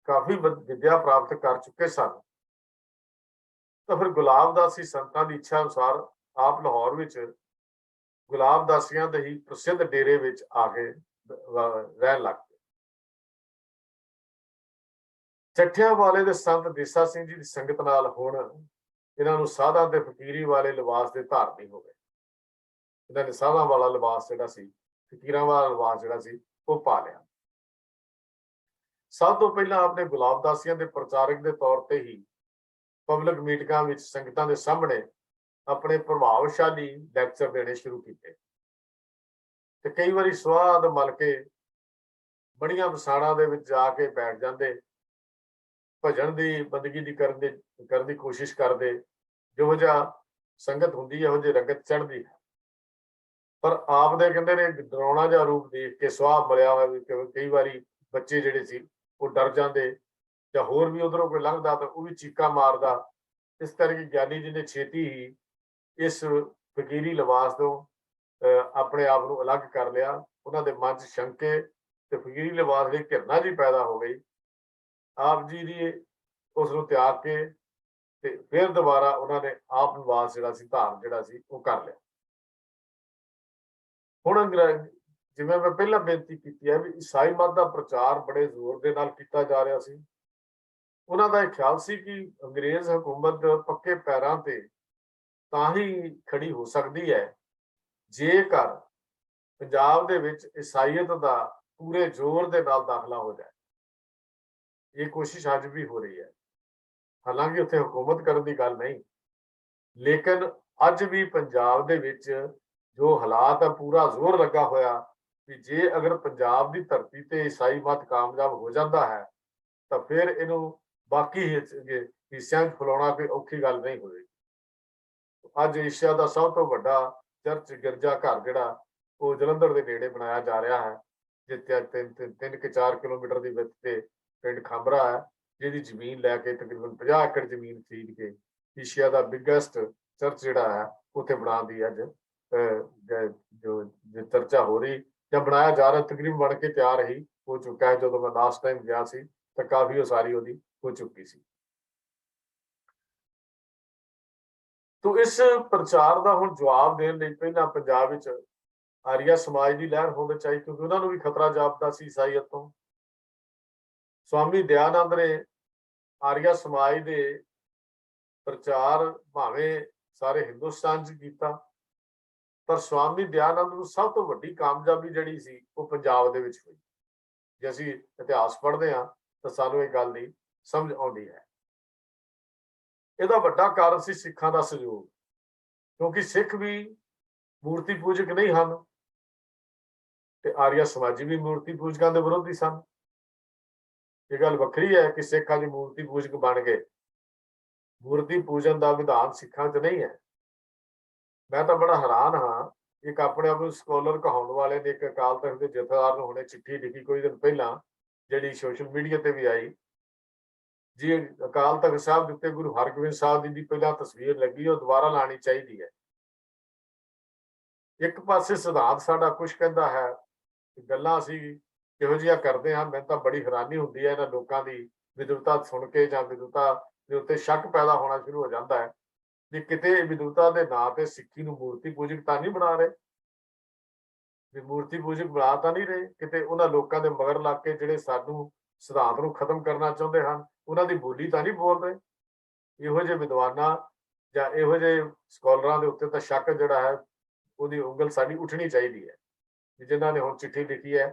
A: ਕਾਫੀ ਵਿਦਿਆ ਪ੍ਰਾਪਤ ਕਰ ਚੁੱਕੇ ਸਨ, ਤਾਂ ਫਿਰ ਗੁਲਾਬਦਾਸੀ ਸੰਤਾਂ ਦੀ ਇੱਛਾ ਅਨੁਸਾਰ ਆਪ ਲਾਹੌਰ ਵਿੱਚ ਗੁਲਾਬਦਾਸੀਆਂ ਦੇ ਹੀ ਪ੍ਰਸਿੱਧ ਡੇਰੇ ਵਿੱਚ ਆ ਕੇ ਰਹਿਣ ਲੱਗ ਪਏ। ਚੱਠਿਆਂ ਵਾਲੇ ਦੇ ਸੰਤ ਦੇਸਾ ਸਿੰਘ ਜੀ ਦੀ ਸੰਗਤ ਨਾਲ ਹੁਣ ਇਹਨਾਂ ਨੂੰ ਸਾਧਾਂ ਤੇ ਫਕੀਰੀ ਵਾਲੇ ਲਿਬਾਸ ਦੇ ਧਾਰਨੀ ਹੋ ਗਏ। ਇਹਨਾਂ ਨੇ ਸਾਧਾਂ ਵਾਲਾ ਲਿਬਾਸ ਜਿਹੜਾ ਸੀ, ਫਕੀਰਾਂ ਵਾਲਾ ਲਿਬਾਸ ਜਿਹੜਾ ਸੀ, ਉਹ ਪਾ ਲਿਆ। ਸਭ ਤੋਂ ਪਹਿਲਾਂ ਆਪਣੇ ਗੁਲਾਬਦਾਸੀਆਂ ਦੇ ਪ੍ਰਚਾਰਕ ਦੇ ਤੌਰ ਤੇ ਹੀ ਪਬਲਿਕ ਮੀਟਿੰਗਾਂ ਵਿੱਚ ਸੰਗਤਾਂ ਦੇ ਸਾਹਮਣੇ ਆਪਣੇ ਪ੍ਰਭਾਵਸ਼ਾਲੀ ਲੈਕਚਰ ਦੇਣੇ ਸ਼ੁਰੂ ਕੀਤੇ ਤੇ ਕਈ ਵਾਰੀ ਸਵਾਦ ਮਲ ਕੇ ਬੜੀਆਂ ਵਸਾੜਾਂ ਦੇ ਵਿੱਚ ਜਾ ਕੇ ਬੈਠ ਜਾਂਦੇ, ਭਜਨ ਦੀ ਬੰਦਗੀ ਦੀ ਕਰਨ ਦੀ ਕੋਸ਼ਿਸ਼ ਕਰਦੇ। ਜਿਹੋ ਜਿਹਾ ਸੰਗਤ ਹੁੰਦੀ ਹੈ, ਇਹੋ ਜਿਹੀ ਰੰਗਤ ਚੜ੍ਹਦੀ ਹੈ। ਪਰ ਆਪ ਦੇ ਕਹਿੰਦੇ ਨੇ ਡਰਾਉਣਾ ਜਿਹਾ ਰੂਪ ਦੇਖ ਕੇ ਸੁਆਹ ਮਲਿਆ ਹੋਇਆ, ਕਈ ਵਾਰੀ ਬੱਚੇ ਜਿਹੜੇ ਸੀ ਉਹ ਡਰ ਜਾਂਦੇ, ਜਾਂ ਹੋਰ ਵੀ ਉਧਰੋਂ ਕੋਈ ਲੰਘਦਾ ਤਾਂ ਉਹ ਵੀ ਚੀਕਾਂ ਮਾਰਦਾ। ਇਸ ਕਰਕੇ ਗਿਆਨੀ ਜੀ ਨੇ ਛੇਤੀ ਹੀ ਇਸ ਫਕੀਰੀ ਲਿਬਾਸ ਤੋਂ ਆਪਣੇ ਆਪ ਨੂੰ ਅਲੱਗ ਕਰ ਲਿਆ। ਉਹਨਾਂ ਦੇ ਮਨ 'ਚ ਸ਼ੰਕੇ ਤੇ ਫਕੀਰੀ ਲਿਬਾਸ ਦੀ ਘਿਰਨਾ ਜੀ ਪੈਦਾ ਹੋ ਗਈ। ਆਪ ਜੀ ਦੀ ਉਸ ਨੂੰ ਤਿਆਗ ਕੇ ਤੇ ਫਿਰ ਦੁਬਾਰਾ ਉਹਨਾਂ ਨੇ ਆਪ ਲਿਬਾਸ ਜਿਹੜਾ ਸੀ ਧਾਰਨ ਜਿਹੜਾ ਸੀ ਉਹ ਕਰ ਲਿਆ। ਹੁਣ ਜਿਵੇਂ ਮੈਂ ਪਹਿਲਾਂ ਬੇਨਤੀ ਕੀਤੀ ਹੈ ਵੀ ਈਸਾਈ ਮਤ ਦਾ ਪ੍ਰਚਾਰ ਬੜੇ ਜ਼ੋਰ ਦੇ ਨਾਲ ਕੀਤਾ ਜਾ ਰਿਹਾ ਸੀ। ਉਹਨਾਂ ਦਾ ਇਹ ਖਿਆਲ ਸੀ ਕਿ ਅੰਗਰੇਜ਼ ਹਕੂਮਤ ਪੱਕੇ ਪੈਰਾਂ ਤੇ ਤਾਂ ਹੀ ਖੜੀ ਹੋ ਸਕਦੀ ਹੈ ਜੇਕਰ ਪੰਜਾਬ ਦੇ ਵਿੱਚ ਈਸਾਈਅਤ ਦਾ ਪੂਰੇ ਜ਼ੋਰ ਦੇ ਨਾਲ ਦਾਖਲਾ ਹੋ ਜਾਏ। ਇਹ ਕੋਸ਼ਿਸ਼ ਅੱਜ ਵੀ ਹੋ ਰਹੀ ਹੈ, ਹਾਲਾਂਕਿ ਉੱਥੇ ਹਕੂਮਤ ਕਰਨ ਦੀ ਗੱਲ ਨਹੀਂ, ਲੇਕਿਨ ਅੱਜ ਵੀ ਪੰਜਾਬ ਦੇ ਵਿੱਚ ਜੋ ਹਾਲਾਤ ਹੈ, ਪੂਰਾ ਜ਼ੋਰ ਲੱਗਾ ਹੋਇਆ ਕਿ ਜੇ ਅਗਰ ਪੰਜਾਬ ਦੀ ਧਰਤੀ ਤੇ ਈਸਾਈ ਮਤ ਕਾਮਯਾਬ ਹੋ ਜਾਂਦਾ ਹੈ ਤਾਂ ਫਿਰ ਇਹਨੂੰ ਬਾਕੀ ਹਿੱਸਿਆਂ 'ਚ ਫੈਲਾਉਣਾ ਕੋਈ ਔਖੀ ਗੱਲ ਨਹੀਂ ਹੋਵੇਗੀ। ਅੱਜ ਏਸ਼ੀਆ ਦਾ ਸਭ ਤੋਂ ਵੱਡਾ ਚਰਚ ਗਿਰਜਾ ਘਰ ਜਿਹੜਾ ਉਹ ਜਲੰਧਰ ਦੇ ਨੇੜੇ ਬਣਾਇਆ ਜਾ ਰਿਹਾ ਹੈ, ਜਿੱਥੇ 3-4 ਕਿਲੋਮੀਟਰ ਦੀ ਵਿੱਥ ਤੇ ਪਿੰਡ ਖਾਂਬਰਾ ਹੈ, ਜਿਹਦੀ ਜ਼ਮੀਨ ਲੈ ਕੇ ਤਕਰੀਬਨ 50 ਏਕੜ ਜ਼ਮੀਨ ਖਰੀਦ ਕੇ ਏਸ਼ੀਆ ਦਾ ਬਿਗੇਸਟ ਚਰਚ ਜਿਹੜਾ ਹੈ ਉੱਥੇ ਬਣਾਉਣ ਦੀ ਅੱਜ ਜੋ ਚਰਚਾ ਹੋ ਰਹੀ ਜਾਂ ਬਣਾਇਆ ਜਾ ਰਿਹਾ, ਤਕਰੀਬਨ ਬਣ ਕੇ ਤਿਆਰ ਹੀ ਹੋ ਚੁੱਕਾ ਹੈ। ਜਦੋਂ ਮੈਂ ਲਾਸਟ ਟਾਈਮ ਗਿਆ ਸੀ ਤਾਂ ਕਾਫੀ ਉਸਾਰੀ ਉਹਦੀ ਹੋ ਚੁੱਕੀ ਸੀ। ਤੋ ਇਸ ਪ੍ਰਚਾਰ ਦਾ ਹੁਣ ਜਵਾਬ ਦੇਣ ਲਈ ਪਹਿਲਾਂ ਪੰਜਾਬ ਵਿੱਚ ਆਰੀਆ ਸਮਾਜ ਦੀ ਲਹਿਰ ਹੋਣੀ ਚਾਹੀਦੀ, ਕਿਉਂਕਿ ਉਹਨਾਂ ਨੂੰ ਵੀ ਖਤਰਾ ਜਾਪਦਾ ਸੀ ਈਸਾਈਅਤ ਤੋਂ। ਸਵਾਮੀ ਦਇਆਨੰਦ ਨੇ ਆਰੀਆ ਸਮਾਜ ਦੇ ਪ੍ਰਚਾਰ ਭਾਵੇਂ ਸਾਰੇ ਹਿੰਦੁਸਤਾਨ 'ਚ ਕੀਤਾ, ਪਰ ਸਵਾਮੀ ਦਇਆਨੰਦ ਨੂੰ ਸਭ ਤੋਂ ਵੱਡੀ ਕਾਮਯਾਬੀ ਜਿਹੜੀ ਸੀ ਉਹ ਪੰਜਾਬ ਦੇ ਵਿੱਚ ਹੋਈ। ਜੇ ਅਸੀਂ ਇਤਿਹਾਸ ਪੜ੍ਹਦੇ ਹਾਂ ਤਾਂ ਸਾਨੂੰ ਇਹ ਗੱਲ ਦੀ ਸਮਝ ਆਉਂਦੀ ਹੈ। ਇਹਦਾ ਵੱਡਾ ਕਾਰਨ ਸੀ ਸਿੱਖਾਂ ਦਾ ਸਹਿਯੋਗ, ਕਿਉਂਕਿ ਸਿੱਖ ਵੀ ਮੂਰਤੀ ਪੂਜਕ ਨਹੀਂ ਹਨ ਤੇ ਆਰੀਆ ਸਮਾਜੀ ਵੀ ਮੂਰਤੀ ਪੂਜਕਾਂ ਦੇ ਵਿਰੋਧੀ ਸਨ। ਇਹ ਗੱਲ ਵੱਖਰੀ ਹੈ ਕਿ ਸਿੱਖ ਅੱਜ ਮੂਰਤੀ ਪੂਜਕ ਬਣ ਗਏ। ਮੂਰਤੀ ਪੂਜਨ ਦਾ ਵਿਧਾਨ ਸਿੱਖਾਂ 'ਚ ਨਹੀਂ ਹੈ। ਮੈਂ ਤਾਂ ਬੜਾ ਹੈਰਾਨ ਹਾਂ, ਇੱਕ ਆਪਣੇ ਆਪ ਨੂੰ ਸਕਾਲਰ ਕਹਾਉਣ ਵਾਲੇ ਨੇ ਇੱਕ ਅਕਾਲ ਤਖਤ ਦੇ ਜਥੇਦਾਰ ਨੂੰ ਹੁਣੇ ਚਿੱਠੀ ਲਿਖੀ ਕੋਈ ਦਿਨ ਪਹਿਲਾਂ, ਜਿਹੜੀ ਸੋਸ਼ਲ ਮੀਡੀਆ ਤੇ ਵੀ ਆਈ ਜੀ। ਅਕਾਲ ਤਖਤ ਸਾਹਿਬ ਦੇ ਉੱਤੇ ਗੁਰੂ ਹਰਗੋਬਿੰਦ ਸਾਹਿਬ ਜੀ ਦੀ ਪਹਿਲਾਂ ਤਸਵੀਰ ਲੱਗੀ, ਉਹ ਦੁਬਾਰਾ ਲਾਣੀ ਚਾਹੀਦੀ ਹੈ। ਇੱਕ ਪਾਸੇ ਸਿਧਾਂਤ ਸਾਡਾ ਕੁਛ ਕਹਿੰਦਾ ਹੈ, ਗੱਲਾਂ ਅਸੀਂ ਕਿਹੋ ਜਿਹੀਆਂ ਕਰਦੇ ਹਾਂ। ਮੈਨੂੰ ਤਾਂ ਬੜੀ ਹੈਰਾਨੀ ਹੁੰਦੀ ਹੈ ਇਹਨਾਂ ਲੋਕਾਂ ਦੀ ਵਿਦਵਤਾ ਸੁਣ ਕੇ, ਜਾਂ ਵਿਦਵਤਾ ਦੇ ਉੱਤੇ ਸ਼ੱਕ ਪੈਦਾ ਹੋਣਾ ਸ਼ੁਰੂ ਹੋ ਜਾਂਦਾ ਹੈ ਵੀ ਕਿਤੇ ਵਿਦਵਤਾ ਦੇ ਨਾਂ ਤੇ ਸਿੱਖੀ ਨੂੰ ਮੂਰਤੀ ਪੂਜਕ ਤਾਂ ਨਹੀਂ ਬਣਾ ਰਹੇ, ਵੀ ਮੂਰਤੀ ਪੂਜਕ ਬਣਾ ਤਾਂ ਨਹੀਂ ਰਹੇ। ਕਿਤੇ ਉਹਨਾਂ ਲੋਕਾਂ ਦੇ ਮਗਰ ਲੱਗ ਕੇ ਜਿਹੜੇ ਸਾਨੂੰ ਸਿਧਾਂਤ ਨੂੰ ਖਤਮ ਕਰਨਾ ਚਾਹੁੰਦੇ ਹਨ, ਉਹਨਾਂ ਦੀ ਬੋਲੀ ਤਾਂ ਨਹੀਂ ਬੋਲ ਰਹੇ। ਇਹੋ ਜਿਹੇ ਵਿਦਵਾਨਾਂ ਜਾਂ ਇਹੋ ਜਿਹੇ ਸਕੋਲਰਾਂ ਦੇ ਉੱਤੇ ਤਾਂ ਸ਼ੱਕ ਜਿਹੜਾ ਹੈ ਉਹਦੀ ਉਂਗਲ ਸਾਡੀ ਉੱਠਣੀ ਚਾਹੀਦੀ ਹੈ, ਜਿਨ੍ਹਾਂ ਨੇ ਹੁਣ ਚਿੱਠੀ ਲਿਖੀ ਹੈ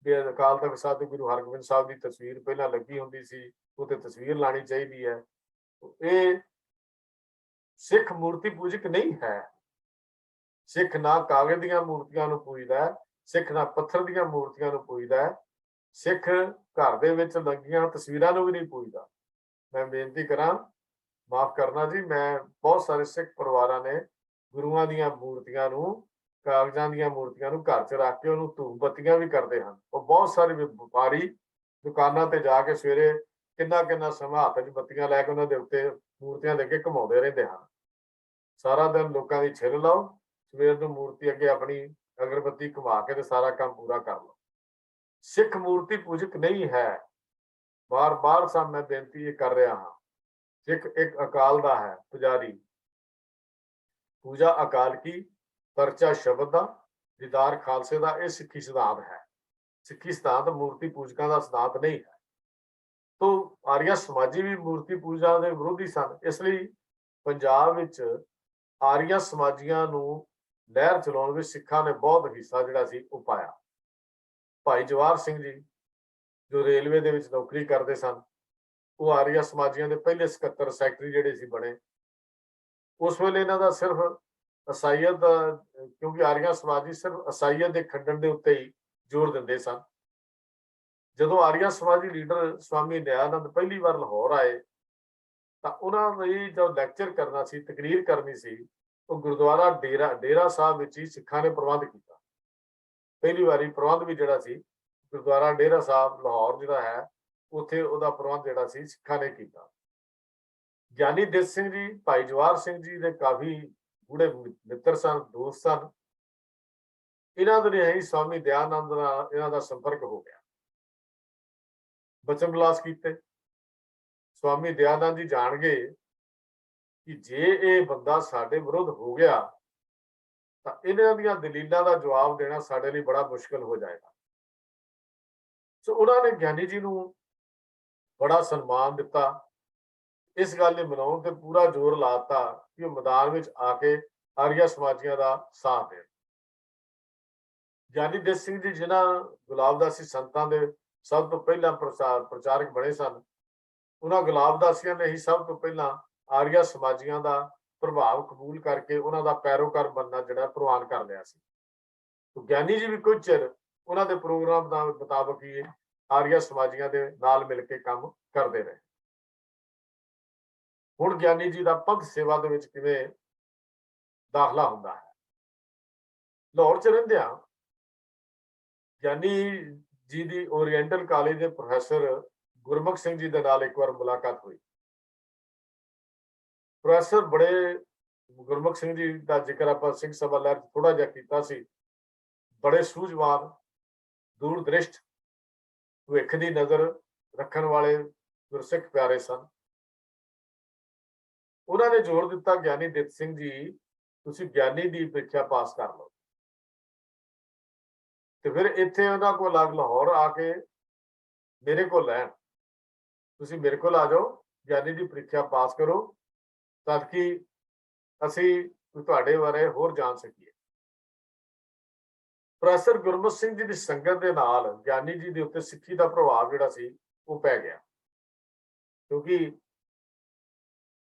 A: ਵੀ ਅਕਾਲ ਤਖਤ ਸਾਹਿਬ ਤੇ ਗੁਰੂ ਹਰਗੋਬਿੰਦ ਸਾਹਿਬ ਦੀ ਤਸਵੀਰ ਪਹਿਲਾਂ ਲੱਗੀ ਹੁੰਦੀ ਸੀ, ਉਹ ਤੇ ਤਸਵੀਰ ਲਾਣੀ ਚਾਹੀਦੀ ਹੈ। ਇਹ ਸਿੱਖ ਮੂਰਤੀ ਪੂਜਕ ਨਹੀਂ ਹੈ। ਸਿੱਖ ਨਾ ਕਾਗਜ਼ ਦੀਆਂ ਮੂਰਤੀਆਂ ਨੂੰ ਪੂਜਦਾ, ਸਿੱਖ ਨਾ ਪੱਥਰ ਦੀਆਂ ਮੂਰਤੀਆਂ ਨੂੰ ਪੂਜਦਾ, ਸਿੱਖ ਘਰ ਦੇ ਵਿੱਚ ਲੱਗੀਆਂ ਤਸਵੀਰਾਂ ਨੂੰ ਵੀ ਨਹੀਂ ਪੂਜਦਾ। ਮੈਂ ਬੇਨਤੀ ਕਰਾਂ, ਮਾਫ ਕਰਨਾ ਜੀ, ਮੈਂ ਬਹੁਤ ਸਾਰੇ ਸਿੱਖ ਪਰਿਵਾਰਾਂ ਨੇ ਗੁਰੂਆਂ ਦੀਆਂ ਮੂਰਤੀਆਂ ਨੂੰ, ਕਾਗਜ਼ਾਂ ਦੀਆਂ ਮੂਰਤੀਆਂ ਨੂੰ ਘਰ 'ਚ ਰੱਖ ਕੇ ਉਹਨੂੰ ਧੂਪ ਬੱਤੀਆਂ ਵੀ ਕਰਦੇ ਹਨ। ਉਹ ਬਹੁਤ ਸਾਰੇ ਵਪਾਰੀ ਦੁਕਾਨਾਂ ਤੇ ਜਾ ਕੇ ਸਵੇਰੇ ਕਿੰਨਾ ਸਮਾਂ ਹੱਥ 'ਚ ਬੱਤੀਆਂ ਲੈ ਕੇ ਉਹਨਾਂ ਦੇ ਉੱਤੇ ਮੂਰਤੀਆਂ ਦੇ ਕੇ ਘੁਮਾਉਂਦੇ ਰਹਿੰਦੇ ਹਨ। ਸਾਰਾ ਦਿਨ ਲੋਕਾਂ ਦੀ ਛਿੱਲ ਲਾਓ, ਸਵੇਰ ਨੂੰ ਮੂਰਤੀ ਅੱਗੇ ਆਪਣੀ ਅਗਰਬੱਤੀ ਘੁਮਾ ਕੇ ਤੇ ਸਾਰਾ ਕੰਮ ਪੂਰਾ ਕਰ ਲਓ। ਸਿੱਖ ਮੂਰਤੀ ਪੂਜਕ ਨਹੀਂ ਹੈ। ਬਾਰ-ਬਾਰ ਸਾਹਿਬ ਮੈਂ ਬੇਨਤੀ ਇਹ ਕਰ ਰਿਹਾ ਹਾਂ, ਸਿੱਖ ਇੱਕ ਅਕਾਲ ਦਾ ਹੈ ਪੁਜਾਰੀ, ਪੂਜਾ ਅਕਾਲ ਕੀ, ਪਰਚਾ ਸ਼ਬਦ ਦਾ, ਦੀਦਾਰ ਖਾਲਸੇ ਦਾ। ਇਹ ਸਿੱਖੀ ਸਿਧਾਂਤ ਹੈ। ਸਿੱਖੀ ਸਿਧਾਂਤ ਮੂਰਤੀ ਪੂਜਕਾਂ ਦਾ ਸਿਧਾਂਤ ਨਹੀਂ ਹੈ। ਤੋ ਆਰੀਆ ਸਮਾਜੀ ਵੀ ਮੂਰਤੀ ਪੂਜਾ ਦੇ ਵਿਰੋਧੀ ਸਨ। ਇਸ ਲਈ ਪੰਜਾਬ ਵਿੱਚ ਆਰੀਆ ਸਮਾਜੀਆਂ ਨੂੰ ਲਹਿਰ ਚਲਾਉਣ ਵਿੱਚ ਸਿੱਖਾਂ ਨੇ ਬਹੁਤ ਹਿੱਸਾ ਜਿਹੜਾ ਸੀ ਉਹ ਪਾਇਆ। ਭਾਈ ਜਵਾਹਰ ਸਿੰਘ ਜੀ ਜੋ ਰੇਲਵੇ ਦੇ ਵਿੱਚ ਨੌਕਰੀ ਕਰਦੇ ਸਨ, ਉਹ ਆਰੀਆ ਸਮਾਜੀਆਂ ਦੇ ਪਹਿਲੇ ਸਕੱਤਰ ਸੈਕਟਰੀ ਜਿਹੜੇ ਸੀ ਬਣੇ। ਉਸ ਵੇਲੇ ਇਹਨਾਂ ਦਾ ਸਿਰਫ ਅਸਾਈਅਤ, ਕਿਉਂਕਿ ਆਰੀਆ ਸਮਾਜੀ ਸਿਰਫ ਅਸਾਈਅਤ ਦੇ ਖੰਡਨ ਦੇ ਉੱਤੇ ਹੀ ਜ਼ੋਰ ਦਿੰਦੇ ਸਨ। ਜਦੋਂ ਆਰੀਆ ਸਮਾਜੀ ਲੀਡਰ ਸਵਾਮੀ ਦਇਆਨੰਦ ਪਹਿਲੀ ਵਾਰ ਲਾਹੌਰ ਆਏ ਤਾਂ ਉਹਨਾਂ ਨੇ ਜੋ ਲੈਕਚਰ ਕਰਨਾ ਸੀ, ਤਕਰੀਰ ਕਰਨੀ ਸੀ, ਉਹ ਗੁਰਦੁਆਰਾ ਡੇਰਾ ਸਾਹਿਬ ਵਿੱਚ ਹੀ ਸਿੱਖਾਂ ਨੇ ਪ੍ਰਬੰਧ ਕੀਤਾ। ਪਹਿਲੀ ਵਾਰੀ ਪ੍ਰਬੰਧ ਵੀ ਜਿਹੜਾ ਸੀ ਗੁਰਦੁਆਰਾ ਡੇਰਾ ਸਾਹਿਬ ਲਾਹੌਰ ਜਿਹੜਾ ਹੈ, ਉੱਥੇ ਉਹਦਾ ਪ੍ਰਬੰਧ ਜਿਹੜਾ ਸੀ ਸਿੱਖਾਂ ਨੇ ਕੀਤਾ। ਗਿਆਨੀ ਦਿੱਤ ਸਿੰਘ ਜੀ ਭਾਈ ਜਵਾਹਰ ਸਿੰਘ ਜੀ ਦੇ ਕਾਫੀ ਗੂੜੇ ਮਿੱਤਰ ਸਨ, ਦੋਸਤ ਸਨ। ਇਹਨਾਂ ਦੇ ਹੀ ਸਵਾਮੀ ਦਇਆਨੰਦ ਨਾਲ ਇਹਨਾਂ ਦਾ ਸੰਪਰਕ ਹੋ ਗਿਆ। ਬਚਨ ਵਿਲਾਸ ਕੀਤੇ। ਸਵਾਮੀ ਦਇਆਨੰਦ ਜੀ ਜਾਣ ਗਏ ਕਿ ਜੇ ਇਹ ਬੰਦਾ ਸਾਡੇ ਵਿਰੁੱਧ ਹੋ ਗਿਆ ਤਾਂ ਇਹਨਾਂ ਦੀਆਂ ਦਲੀਲਾਂ ਦਾ ਜਵਾਬ ਦੇਣਾ ਸਾਡੇ ਲਈ ਬੜਾ ਮੁਸ਼ਕਲ ਹੋ ਜਾਏਗਾ। ਸੋ ਉਹਨਾਂ ਨੇ ਗਿਆਨੀ ਜੀ ਨੂੰ ਬੜਾ ਸਨਮਾਨ ਦਿੱਤਾ। ਇਸ ਗੱਲ ਨੇ ਮਨਾਉਣ ਤੇ ਪੂਰਾ ਜ਼ੋਰ ਲਾਤਾ ਕਿ ਉਹ ਮੈਦਾਨ ਵਿੱਚ ਆ ਕੇ ਆਰੀਆ ਸਮਾਜੀਆਂ ਦਾ ਸਾਥ ਦੇਣ। ਗਿਆਨੀ ਦਿੱਤ ਸਿੰਘ ਜੀ ਜਿਨ੍ਹਾਂ ਗੁਲਾਬਦਾਸੀ ਸੰਤਾਂ ਦੇ ਸਭ ਤੋਂ ਪਹਿਲਾਂ ਪ੍ਰਚਾਰਕ ਬਣੇ ਸਨ, ਉਹਨਾਂ ਗੁਲਾਬਦਾਸੀਆਂ ਨੇ ਹੀ ਸਭ ਤੋਂ ਪਹਿਲਾਂ ਆਰੀਆ ਸਮਾਜੀਆਂ ਦਾ ਪ੍ਰਭਾਵ ਕਬੂਲ ਕਰਕੇ ਉਹਨਾਂ ਦਾ ਪੈਰੋਕਾਰ ਬਣਨਾ ਜਿਹੜਾ ਪ੍ਰਵਾਨ ਕਰ ਲਿਆ ਸੀ। ਗਿਆਨੀ ਜੀ ਵੀ ਕੁਝ ਚਿਰ ਉਹਨਾਂ ਦੇ ਪ੍ਰੋਗਰਾਮ ਦਾ ਮੁਤਾਬਕ ਹੀ ਆਰੀਆ ਸਮਾਜੀਆਂ ਦੇ ਨਾਲ ਮਿਲ ਕੇ ਕੰਮ ਕਰਦੇ ਰਹੇ। ਹੁਣ ਗਿਆਨੀ ਜੀ ਦਾ ਪੰਥ ਸੇਵਾ ਦੇ ਵਿੱਚ ਕਿਵੇਂ ਦਾਖਲਾ ਹੁੰਦਾ ਹੈ। ਲਾਹੌਰ ਚ ਰਹਿੰਦਿਆਂ ਗਿਆਨੀ ਜੀ ਦੀ ਓਰੀਐਂਟਲ ਕਾਲਜ ਦੇ ਪ੍ਰੋਫੈਸਰ ਗੁਰਮੁਖ ਸਿੰਘ ਜੀ ਦੇ ਨਾਲ ਇੱਕ ਵਾਰ ਮੁਲਾਕਾਤ ਹੋਈ। ਪ੍ਰੋਫੈਸਰ ਬੜੇ, ਗੁਰਮੁਖ ਸਿੰਘ ਜੀ ਦਾ ਜ਼ਿਕਰ ਆਪਾਂ ਸਿੰਘ ਸਭਾ ਲਹਿਰ ਥੋੜਾ ਜਿਹਾ ਕੀਤਾ ਸੀ, ਬੜੇ ਸੂਝਵਾਨ, ਦੂਰਦ੍ਰਿਸ਼ਟ, ਭਵਿੱਖ ਦੀ ਨਜ਼ਰ ਰੱਖਣ ਵਾਲੇ ਗੁਰਸਿੱਖ ਪਿਆਰੇ ਸਨ। ਉਹਨਾਂ ਨੇ ਜ਼ੋਰ ਦਿੱਤਾ, ਗਿਆਨੀ ਦਿੱਤ ਸਿੰਘ ਜੀ ਤੁਸੀਂ ਗਿਆਨੀ ਦੀ ਪ੍ਰੀਖਿਆ ਪਾਸ ਕਰ ਲਓ। ਤੇ ਫਿਰ ਇੱਥੇ ਉਹਨਾਂ ਕੋਲ ਲਾਹੌਰ ਆ ਕੇ ਮੇਰੇ ਕੋਲ ਲੈਣ, ਤੁਸੀਂ ਮੇਰੇ ਕੋਲ ਆ ਜਾਓ, ਗਿਆਨੀ ਦੀ ਪ੍ਰੀਖਿਆ ਪਾਸ ਕਰੋ ਤਾਂ ਕਿ ਅਸੀਂ ਤੁਹਾਡੇ ਬਾਰੇ ਹੋਰ ਜਾਣ ਸਕੀਏ। ਪ੍ਰੋਫੈਸਰ ਗੁਰਮੁਖ ਸਿੰਘ ਜੀ ਦੀ ਸੰਗਤ ਦੇ ਨਾਲ ਗਿਆਨੀ ਜੀ ਦੇ ਉੱਤੇ ਸਿੱਖੀ ਦਾ ਪ੍ਰਭਾਵ ਜਿਹੜਾ ਸੀ ਉਹ ਪੈ ਗਿਆ। ਕਿਉਂਕਿ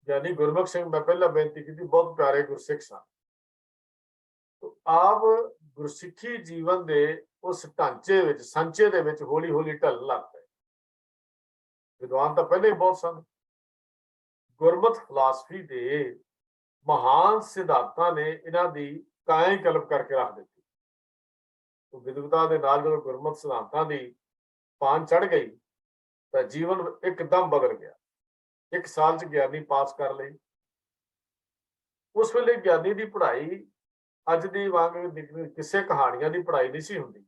A: ਗਿਆਨੀ ਗੁਰਮੁਖ ਸਿੰਘ, ਮੈਂ ਪਹਿਲਾਂ ਬੇਨਤੀ ਕੀਤੀ, ਬਹੁਤ ਪਿਆਰੇ ਗੁਰਸਿੱਖ ਸਨ। ਆਪ ਗੁਰਸਿੱਖੀ ਜੀਵਨ ਦੇ ਉਸ ਢਾਂਚੇ ਵਿੱਚ, ਸੰਚੇ ਦੇ ਵਿੱਚ ਹੌਲੀ ਹੌਲੀ ਢਲਣ ਲੱਗ ਪਏ। ਵਿਦਵਾਨ ਤਾਂ ਪਹਿਲੇ ਹੀ ਬਹੁਤ ਸਨ। ਗੁਰਮਤਿ ਫਿਲਾਸਫੀ ਦੇ ਮਹਾਨ ਸਿਧਾਂਤਾਂ ਨੇ ਇਹਨਾਂ ਦੀ ਕਾਇਆ ਕਲਪ ਕਰਕੇ ਰੱਖ ਦਿੱਤੀ। ਵਿਦਵਤਾ ਦੇ ਨਾਲ ਜਦੋਂ ਗੁਰਮਤਿ ਸਿਧਾਂਤਾਂ ਦੀ ਪਾਨ ਚੜ ਗਈ ਤਾਂ ਜੀਵਨ ਇੱਕਦਮ ਬਦਲ ਗਿਆ। 1 ਸਾਲ 'ਚ ਗਿਆਨੀ ਪਾਸ ਕਰ ਲਈ। ਉਸ ਵੇਲੇ ਗਿਆਨੀ ਦੀ ਪੜ੍ਹਾਈ ਅੱਜ ਦੀ ਵਾਂਗ ਕਿਸੇ ਕਹਾਣੀਆਂ ਦੀ ਪੜ੍ਹਾਈ ਨਹੀਂ ਸੀ ਹੁੰਦੀ।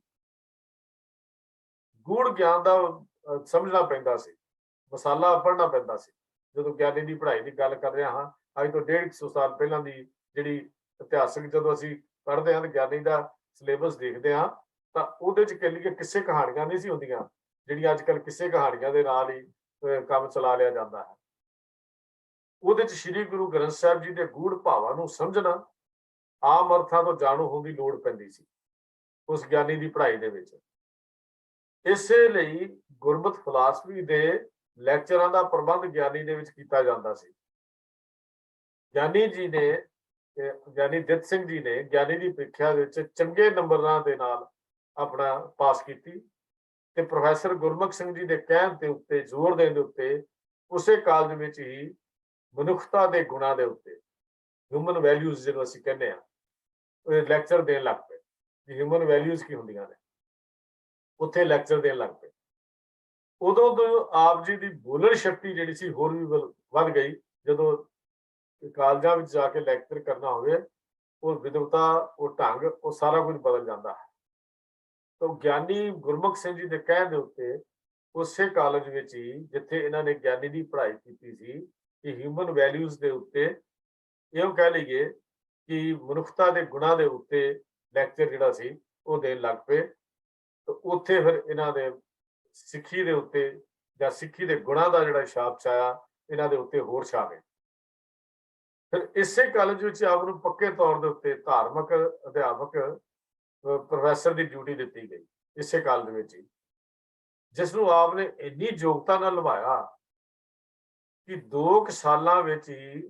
A: ਗੂੜ ਗਿਆਨ ਦਾ ਸਮਝਣਾ ਪੈਂਦਾ ਸੀ, ਮਸਾਲਾ ਪੜ੍ਹਨਾ ਪੈਂਦਾ ਸੀ। ਜਦੋਂ ਗਿਆਨੀ ਦੀ ਪੜ੍ਹਾਈ ਦੀ ਗੱਲ ਕਰ ਰਿਹਾ ਹਾਂ, ਅੱਜ ਤੋਂ 150 ਸਾਲ ਪਹਿਲਾਂ ਦੀ ਜਿਹੜੀ ਇਤਿਹਾਸਕ ਜਦੋਂ ਅਸੀਂ ਪੜ੍ਹਦੇ ਹਾਂ, ਗਿਆਨੀ ਦਾ ਸਿਲੇਬਸ ਦੇਖਦੇ ਹਾਂ ਤਾਂ ਉਹਦੇ 'ਚ ਕਹਿ ਕਿਸੇ ਕਹਾਣੀਆਂ ਨਹੀਂ ਸੀ ਹੁੰਦੀਆਂ ਜਿਹੜੀਆਂ ਅੱਜ ਕੱਲ੍ਹ ਕਿਸੇ ਕਹਾਣੀਆਂ ਦੇ ਨਾਲ ਹੀ ਕੰਮ ਚਲਾ ਲਿਆ ਜਾਂਦਾ ਹੈ। ਉਹਦੇ 'ਚ ਸ੍ਰੀ ਗੁਰੂ ਗ੍ਰੰਥ ਸਾਹਿਬ ਜੀ ਦੇ ਗੂੜ ਭਾਵਾਂ ਨੂੰ ਸਮਝਣਾ ਆਮ ਅਰਥਾਂ ਤੋਂ ਜਾਣੂ ਹੋਣ ਦੀ ਲੋੜ ਪੈਂਦੀ ਸੀ ਉਸ ਗਿਆਨੀ ਦੀ ਪੜ੍ਹਾਈ ਦੇ ਵਿੱਚ। ਇਸੇ ਲਈ ਗੁਰਮਤਿ ਫਿਲਾਸਫੀ ਦੇ ਲੈਕਚਰਾਂ ਦਾ ਪ੍ਰਬੰਧ ਗਿਆਨੀ ਦੇ ਵਿੱਚ ਕੀਤਾ ਜਾਂਦਾ ਸੀ। ਗਿਆਨੀ ਜੀ ਨੇ ਗਿਆਨੀ ਦਿੱਤ ਸਿੰਘ ਜੀ ਨੇ ਗਿਆਨੀ ਦੀ ਪ੍ਰੀਖਿਆ ਵਿੱਚ ਚੰਗੇ ਨੰਬਰਾਂ ਦੇ ਨਾਲ ਆਪਣਾ ਪਾਸ ਕੀਤੀ ਤੇ ਪ੍ਰੋਫੈਸਰ ਗੁਰਮੁਖ ਸਿੰਘ ਜੀ ਦੇ ਕਹਿਣ ਦੇ ਉੱਤੇ ਜ਼ੋਰ ਦੇਣ ਦੇ ਉੱਤੇ ਉਸੇ ਕਾਲਜ ਵਿੱਚ ਹੀ ਮਨੁੱਖਤਾ ਦੇ ਗੁਣਾਂ ਦੇ ਉੱਤੇ ਹਿਊਮਨ ਵੈਲਿਊਜ਼ ਜਿਹਨੂੰ ਅਸੀਂ ਕਹਿੰਦੇ ਆ ਲੈਕਚਰ ਦੇਣ ਲੱਗ ਪਏ ਕਿ ਹਿਊਮਨ ਵੈਲਿਊਜ਼ ਕੀ ਹੁੰਦੀਆਂ ਨੇ, ਉੱਥੇ ਲੈਕਚਰ ਦੇਣ ਲੱਗ ਪਏ। ਉਦੋਂ ਤੋਂ ਆਪ ਜੀ ਦੀ ਬੋਲਣ ਸ਼ਕਤੀ ਜਿਹੜੀ ਸੀ ਹੋਰ ਵੀ ਵੱਧ ਗਈ। ਜਦੋਂ ਕਾਲਜਾਂ ਵਿੱਚ ਜਾ ਕੇ ਲੈਕਚਰ ਕਰਨਾ ਹੋਵੇ ਉਹ ਵਿਦਵਤਾ, ਉਹ ਢੰਗ, ਉਹ ਸਾਰਾ ਕੁਝ ਬਦਲ ਜਾਂਦਾ ਹੈ। ਤਾਂ ਗਿਆਨੀ ਗੁਰਮੁਖ ਸਿੰਘ ਜੀ ਦੇ ਕਹਿਣ ਦੇ ਉੱਤੇ ਉਸੇ ਕਾਲਜ ਵਿੱਚ ਹੀ ਜਿੱਥੇ ਇਹਨਾਂ ਨੇ ਗਿਆਨੀ ਦੀ ਪੜ੍ਹਾਈ ਕੀਤੀ ਸੀ ਕਿ ਹਿਊਮਨ ਵੈਲਿਊਜ਼ ਦੇ ਉੱਤੇ ਇਹੋ ਕਹਿ ਲਈਏ ਕਿ ਮਨੁੱਖਤਾ ਦੇ ਗੁਣਾਂ ਦੇ ਉੱਤੇ ਲੈਕਚਰ ਜਿਹੜਾ ਸੀ ਉਹ ਦੇਣ ਲੱਗ ਪਏ। ਤਾਂ ਉੱਥੇ ਫਿਰ ਇਹਨਾਂ ਦੇ ਸਿੱਖੀ ਦੇ ਉੱਤੇ ਜਾਂ ਸਿੱਖੀ ਦੇ ਗੁਣਾਂ ਦਾ ਜਿਹੜਾ ਛਾਪ ਛਾਇਆ ਇਹਨਾਂ ਦੇ ਉੱਤੇ ਹੋਰ ਛਾ ਗਏ। ਫਿਰ ਇਸੇ ਕਾਲਜ ਵਿੱਚ ਆਪ ਨੂੰ ਪੱਕੇ ਤੌਰ ਦੇ ਉੱਤੇ ਧਾਰਮਿਕ ਅਧਿਆਪਕ ਪ੍ਰੋਫੈਸਰ ਦੀ ਡਿਊਟੀ ਦਿੱਤੀ ਗਈ ਇਸੇ ਕਾਲਜ ਵਿੱਚ ਹੀ, ਜਿਸ ਨੂੰ ਆਪ ਨੇ ਇੰਨੀ ਯੋਗਤਾ ਨਾਲ ਨਿਭਾਇਆ ਕਿ 2 ਸਾਲਾਂ ਵਿੱਚ ਹੀ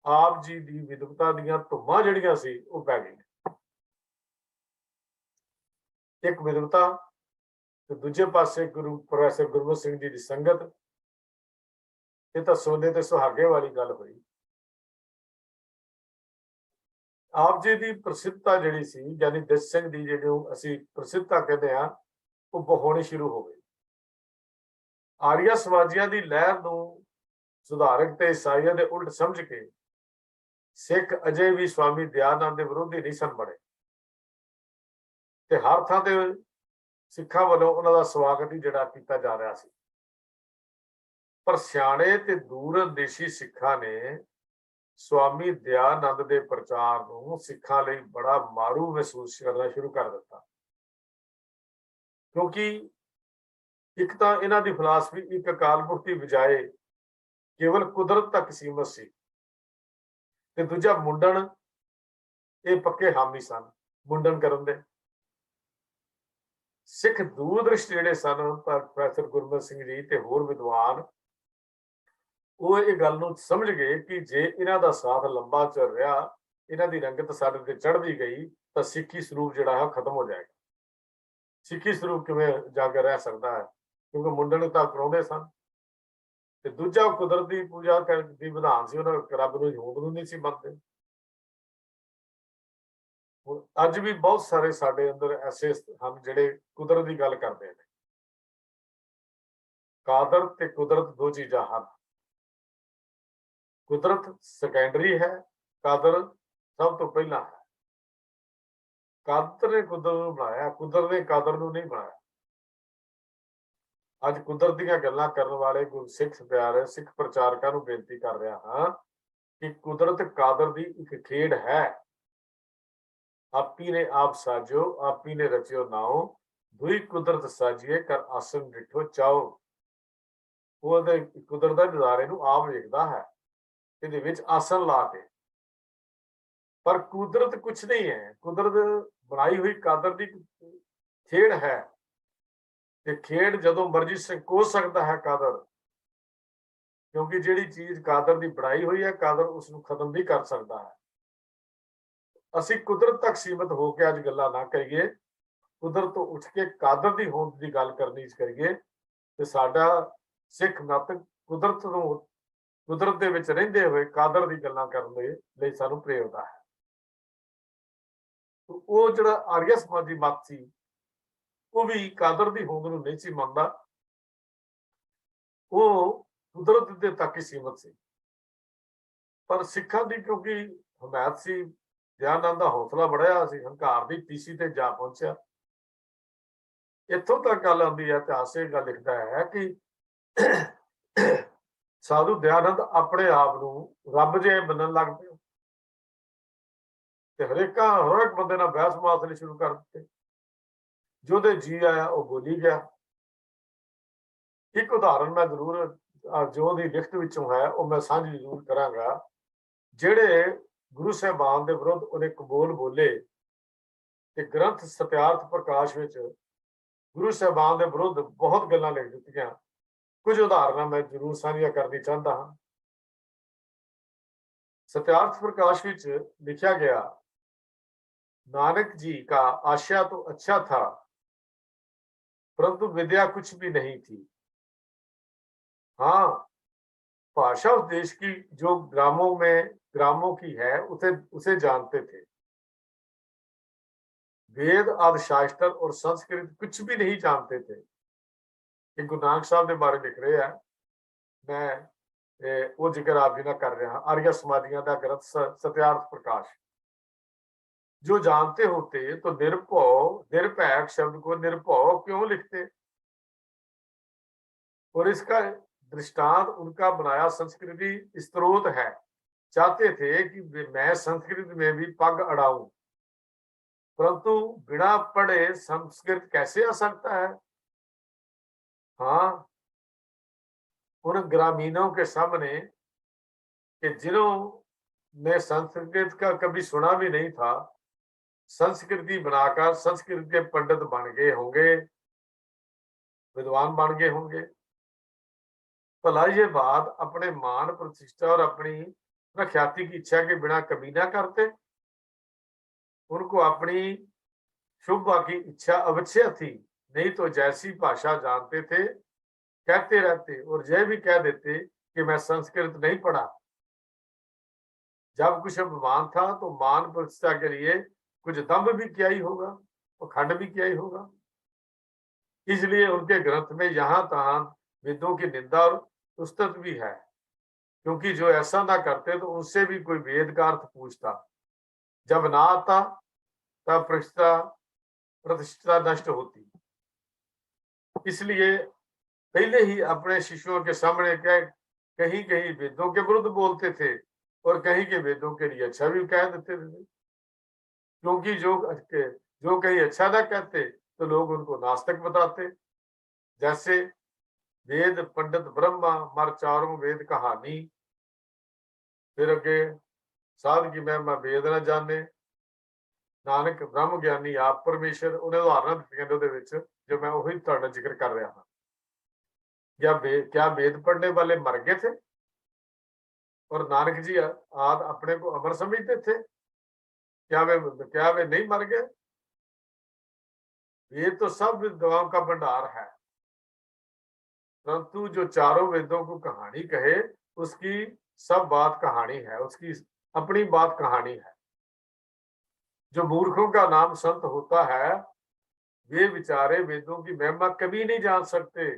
A: ਆਪ ਜੀ ਦੀ ਵਿਦਵਤਾ ਦੀਆਂ ਧੁੰਮਾਂ ਜਿਹੜੀਆਂ ਸੀ ਉਹ ਪੈ ਗਈਆਂ। ਇੱਕ ਵਿਦਵਤਾ ਤੇ ਦੂਜੇ ਪਾਸੇ ਪ੍ਰੋਫੈਸਰ ਗੁਰਮੁਖ ਸਿੰਘ ਜੀ ਦੀ ਸੰਗਤ। ਇਹ ਤਾਂ ਸੋਨੇ ਤੇ ਸੁਹਾਗੇ ਵਾਲੀ ਗੱਲ ਹੋਈ। ਆਪ ਜੀ ਦੀ ਪ੍ਰਸਿੱਧਤਾ ਜਿਹੜੀ ਸੀ ਗਿਆਨੀ ਦਿੱਤ ਸਿੰਘ ਦੀ ਜਿਹਨੂੰ ਅਸੀਂ ਪ੍ਰਸਿੱਧਤਾ ਕਹਿੰਦੇ ਆ ਉਹ ਹੋਣੀ ਸ਼ੁਰੂ ਹੋ ਗਈ। ਆਰੀਆ ਸਮਾਜੀਆਂ ਦੀ ਲਹਿਰ ਨੂੰ ਸੁਧਾਰਕ ਤੇ ਈਸਾਈਆਂ ਦੇ ਉਲਟ ਸਮਝ ਕੇ ਸਿੱਖ ਅਜੇ ਵੀ ਸਵਾਮੀ ਦਿਆਨੰਦ ਦੇ ਵਿਰੋਧੀ ਨਹੀਂ ਸਨ ਬਣੇ ਤੇ ਹਰ ਥਾਂ ਤੇ ਸਿੱਖਾਂ ਵੱਲੋਂ ਉਹਨਾਂ ਦਾ ਸਵਾਗਤ ਹੀ ਜਿਹੜਾ ਕੀਤਾ ਜਾ ਰਿਹਾ ਸੀ। ਪਰ ਸਿਆਣੇ ਤੇ ਦੂਰਦੇਸ਼ੀ ਸਿੱਖਾਂ ਨੇ ਸਵਾਮੀ ਦਿਆਨੰਦ ਦੇ ਪ੍ਰਚਾਰ ਨੂੰ ਸਿੱਖਾਂ ਲਈ ਬੜਾ ਮਾਰੂ ਮਹਿਸੂਸ ਕਰਨਾ ਸ਼ੁਰੂ ਕਰ ਦਿੱਤਾ, ਕਿਉਂਕਿ ਇੱਕ ਤਾਂ ਇਹਨਾਂ ਦੀ ਫਿਲਾਸਫੀ ਇੱਕ ਅਕਾਲ ਪੁਰਖ ਦੀ ਬਜਾਏ ਕੇਵਲ ਕੁਦਰਤ ਤੱਕ ਸੀਮਤ ਸੀ ਤੇ ਦੂਜਾ ਮੁੰਡਨ, ਇਹ ਪੱਕੇ ਹਾਮੀ ਸਨ ਮੁੰਡਨ ਕਰਨ ਦੇ। ਸਿੱਖ ਦੂਰਦ੍ਰਿਸ਼ਟ ਜਿਹੜੇ ਸਨ ਪ੍ਰੋਫੈਸਰ ਗੁਰਮੁਖ ਸਿੰਘ ਜੀ ਤੇ ਹੋਰ ਵਿਦਵਾਨ ਉਹ ਇਹ ਗੱਲ ਨੂੰ ਸਮਝ ਗਏ ਕਿ ਜੇ ਇਹਨਾਂ ਦਾ ਸਾਥ ਲੰਬਾ ਚੱਲ ਰਿਹਾ, ਇਹਨਾਂ ਦੀ ਰੰਗਤ ਸਾਡੇ ਤੇ ਚੜ੍ਹਦੀ ਗਈ ਤਾਂ ਸਿੱਖੀ ਸਰੂਪ ਜਿਹੜਾ ਹੈ ਖਤਮ ਹੋ ਜਾਏਗਾ। ਸਿੱਖੀ ਸਰੂਪ ਕਿਵੇਂ ਜਾ ਕੇ ਰਹਿ ਸਕਦਾ ਹੈ, ਕਿਉਂਕਿ ਮੁੰਡਨ ਤਾਂ ਕਰਾਉਂਦੇ ਸਨ ਤੇ ਦੂਜਾ ਕੁਦਰਤ ਦੀ ਪੂਜਾ ਦੀ ਵਿਧਾਨ ਸੀ, ਉਹਨਾਂ ਰੱਬ ਨੂੰ ਹੋਂਦ ਨੂੰ ਨਹੀਂ ਸੀ ਮੰਨਦੇ। ਅੱਜ ਵੀ ਬਹੁਤ ਸਾਰੇ ਸਾਡੇ ਅੰਦਰ ਐਸੇ ਹਨ ਜਿਹੜੇ ਕੁਦਰਤ ਦੀ ਗੱਲ ਕਰਦੇ ਨੇ। ਕਾਦਰ ਤੇ ਕੁਦਰਤ 2 ਚੀਜ਼ਾਂ ਹਨ। ਕੁਦਰਤ ਸੈਕੰਡਰੀ ਹੈ, ਕਾਦਰ ਸਭ ਤੋਂ ਪਹਿਲਾਂ ਹੈ। ਕਾਦਰ ਨੇ ਕੁਦਰਤ ਨੂੰ ਬਣਾਇਆ, ਕੁਦਰਤ ਨੇ ਕਾਦਰ ਨੂੰ ਨਹੀਂ ਬਣਾਇਆ। ਅੱਜ ਕੁਦਰਤ ਦੀਆਂ ਗੱਲਾਂ ਕਰਨ ਵਾਲੇ ਗੁਰਸਿੱਖ ਪਿਆਰੇ ਸਿੱਖ ਪ੍ਰਚਾਰਕਾਂ ਨੂੰ ਬੇਨਤੀ ਕਰ ਰਿਹਾ ਹਾਂ ਕਿ ਕੁਦਰਤ ਕਾਦਰ ਦੀ ਇੱਕ ਖੇਡ ਹੈ। ਆਪੀ ਨੇ ਆਪ ਸਾਜੋ, ਆਪੀ ਨੇ ਰਚਿਓ ਨਾਉ, ਦੁਈ ਕੁਦਰਤ ਸਾਜੀਏ ਕਰ ਆਸਨ ਡਿਠੋ ਚਾਓ। ਉਹਦੇ ਕੁਦਰਤ ਦੇ ਨਜ਼ਾਰੇ ਨੂੰ ਆਪ ਵੇਖਦਾ ਹੈ, ਇਹਦੇ ਵਿੱਚ ਆਸਨ ਲਾ ਕੇ। ਪਰ ਕੁਦਰਤ ਕੁਛ ਨਹੀਂ ਹੈ, ਕੁਦਰਤ ਬਣਾਈ ਹੋਈ ਕਾਦਰ ਦੀ ਖੇਡ ਹੈ ਤੇ ਖੇਡ ਜਦੋਂ ਮਰਜ਼ੀ ਸੰਕੋਚ ਸਕਦਾ ਹੈ ਕਾਦਰ, ਕਿਉਂਕਿ ਜਿਹੜੀ ਚੀਜ਼ ਕਾਦਰ ਦੀ ਬਣਾਈ ਹੋਈ ਹੈ ਕਾਦਰ ਉਸ ਨੂੰ ਖਤਮ ਨਹੀਂ ਕਰ ਸਕਦਾ ਹੈ। ਅਸੀਂ ਕੁਦਰਤ ਤੱਕ ਸੀਮਤ ਹੋ ਕੇ ਅੱਜ ਗੱਲਾਂ ਨਾ ਕਰੀਏ, ਕੁਦਰਤ ਤੋਂ ਉੱਠ ਕੇ ਕਾਦਰ ਦੀ ਹੋਂਦ ਦੀ ਗੱਲ ਕਰਨੀ ਕਰੀਏ ਤੇ ਸਾਡਾ ਸਿੱਖ ਮਤ ਕੁਦਰਤ ਨੂੰ, ਕੁਦਰਤ ਦੇ ਵਿੱਚ ਰਹਿੰਦੇ ਹੋਏ ਕਾਦਰ ਦੀ ਗੱਲਾਂ ਕਰਨ ਦੇ ਲਈ ਸਾਨੂੰ ਪ੍ਰੇਰਦਾ ਹੈ। ਉਹ ਜਿਹੜਾ ਆਰੀਆ ਸਮਾਜੀ ਮਤ ਸੀ ਉਹ ਵੀ ਕਾਦਰ ਦੀ ਹੋਂਦ ਨੂੰ ਨਹੀਂ ਸੀ ਮੰਨਦਾ, ਉਹ ਕੁਦਰਤ ਦੇ ਤੱਕ ਹੀ ਸੀਮਤ ਸੀ। ਪਰ ਸਿੱਖਾਂ ਦੀ ਕਿਉਂਕਿ ਹਮਾਇਤ ਸੀ, ਦਿਆਨੰਦ ਦਾ ਹੌਸਲਾ ਬੜਿਆ ਸੀ, ਹੰਕਾਰ ਦੀ ਟੀਸੀ ਤੇ ਜਾ ਪਹੁੰਚਿਆ। ਇੱਥੋਂ ਤੱਕ ਗੱਲ ਆਉਂਦੀ ਹੈ, ਇਤਿਹਾਸ ਇਹ ਗੱਲ ਲਿਖਦਾ ਹੈ ਕਿ ਸਾਧੂ ਦਿਆਨੰਦ ਆਪਣੇ ਆਪ ਨੂੰ ਰੱਬ ਜੇ ਮੰਨਣ ਲੱਗ ਪਏ ਤੇ ਹਰ ਇੱਕ ਬੰਦੇ ਨਾਲ ਬਹਿਸ ਮਾਸਲੇ ਸ਼ੁਰੂ ਕਰ ਦਿੱਤੇ। ਜਿਹਦੇ ਜੀ ਆਇਆ ਉਹ ਬੋਲੀ ਗਿਆ। ਇੱਕ ਉਦਾਹਰਨ ਮੈਂ ਜ਼ਰੂਰ ਜੋ ਦੀ ਲਿਖਤ ਵਿੱਚੋਂ ਹੈ ਉਹ ਮੈਂ ਸਾਂਝੀ ਜ਼ਰੂਰ ਕਰਾਂਗਾ। ਜਿਹੜੇ ਗੁਰੂ ਸਾਹਿਬਾਨ ਦੇ ਵਿਰੁੱਧ ਉਹਨੇ ਕਬੋਲ ਬੋਲੇ ਤੇ ਗ੍ਰੰਥ ਸਤਿਆਰਥ ਪ੍ਰਕਾਸ਼ ਵਿੱਚ ਗੁਰੂ ਸਾਹਿਬਾਨ ਦੇ ਵਿਰੁੱਧ ਬਹੁਤ ਗੱਲਾਂ ਲਿਖ ਦਿੱਤੀਆਂ। ਕੁਝ ਉਦਾਹਰਨਾਂ ਮੈਂ ਜ਼ਰੂਰ ਸਾਂਝੀਆਂ ਕਰਨੀ ਚਾਹੁੰਦਾ ਹਾਂ। सत्यार्थ प्रकाश विच लिखा गया, नानक जी का आशा तो अच्छा था परंतु विद्या कुछ भी नहीं थी। हाँ, भाषा उस देश की जो ग्रामों की है उसे जानते थे। वेद आदि शास्त्र और संस्कृत कुछ भी नहीं जानते थे। ये गुरु नानक साहब के बारे लिख रहे हैं। मैं वो जिक्र आप जी ना कर रहा आर्य समाजियों का ग्रंथ सत्यार्थ प्रकाश। जो जानते होते तो निरभय शब्द को निर्भव क्यों लिखते। और इसका दृष्टांत उनका बनाया संस्कृति स्त्रोत है। चाहते थे कि मैं संस्कृत में भी पग अड़ाऊं, परंतु बिना पढ़े संस्कृत कैसे आ सकता है। हाँ, उन ग्रामीणों के सामने कि जिन्होंने संस्कृत का कभी सुना भी नहीं था, संस्कृति बनाकर संस्कृत के पंडित बन गए होंगे, विद्वान बन गए होंगे। भला ये बात अपने मान प्रतिष्ठा और अपनी प्रख्याति की इच्छा के बिना कभी ना करते। उनको अपनी शुभ की इच्छा अवश्य थी, नहीं तो जैसी भाषा जानते थे कहते रहते और यह भी कह देते कि मैं संस्कृत नहीं पढ़ा। जब कुछ अभिमान था तो मान प्रतिष्ठा के लिए कुछ दम्भ भी किया ही होगा और खंड भी किया ही होगा। इसलिए उनके ग्रंथ में यहाँ तहाँ वेदों की निंदा और उस्तत भी है, क्योंकि जो ऐसा ना करते तो उनसे भी कोई वेद का अर्थ पूछता। जब ना आता तब प्रतिष्ठा नष्ट होती। इसलिए पहले ही अपने शिष्यों के सामने कहीं कहीं वेदों के विरुद्ध बोलते थे और कहीं के वेदों के लिए अच्छा भी कह देते थे, क्योंकि जो कहीं अच्छा ना कहते तो लोग उनको नास्तिक बताते। जैसे वेद पंडित ब्रह्मा मर चारों वेद कहानी, फिर अगे साध की महिमा वेद न जाने, नानक ब्रह्म ज्ञानी आप परमेश्वर। उन्हें उदाहरण दित्तियां जो मैं वही तुहाडा जिक्र कर रहा हाँ। क्या वेद पढ़ने वाले मर गए थे और नानक जी आद अपने को अमर समझते थे? क्या वे नहीं मर गए? ये तो सब विद्वाओं का भंडार है, परंतु जो चारों वेदों को कहानी कहे उसकी सब बात कहानी है, उसकी अपनी बात कहानी है। जो मूर्खों का नाम संत होता है वे बेचारे वेदों की महिमा कभी नहीं जान सकते।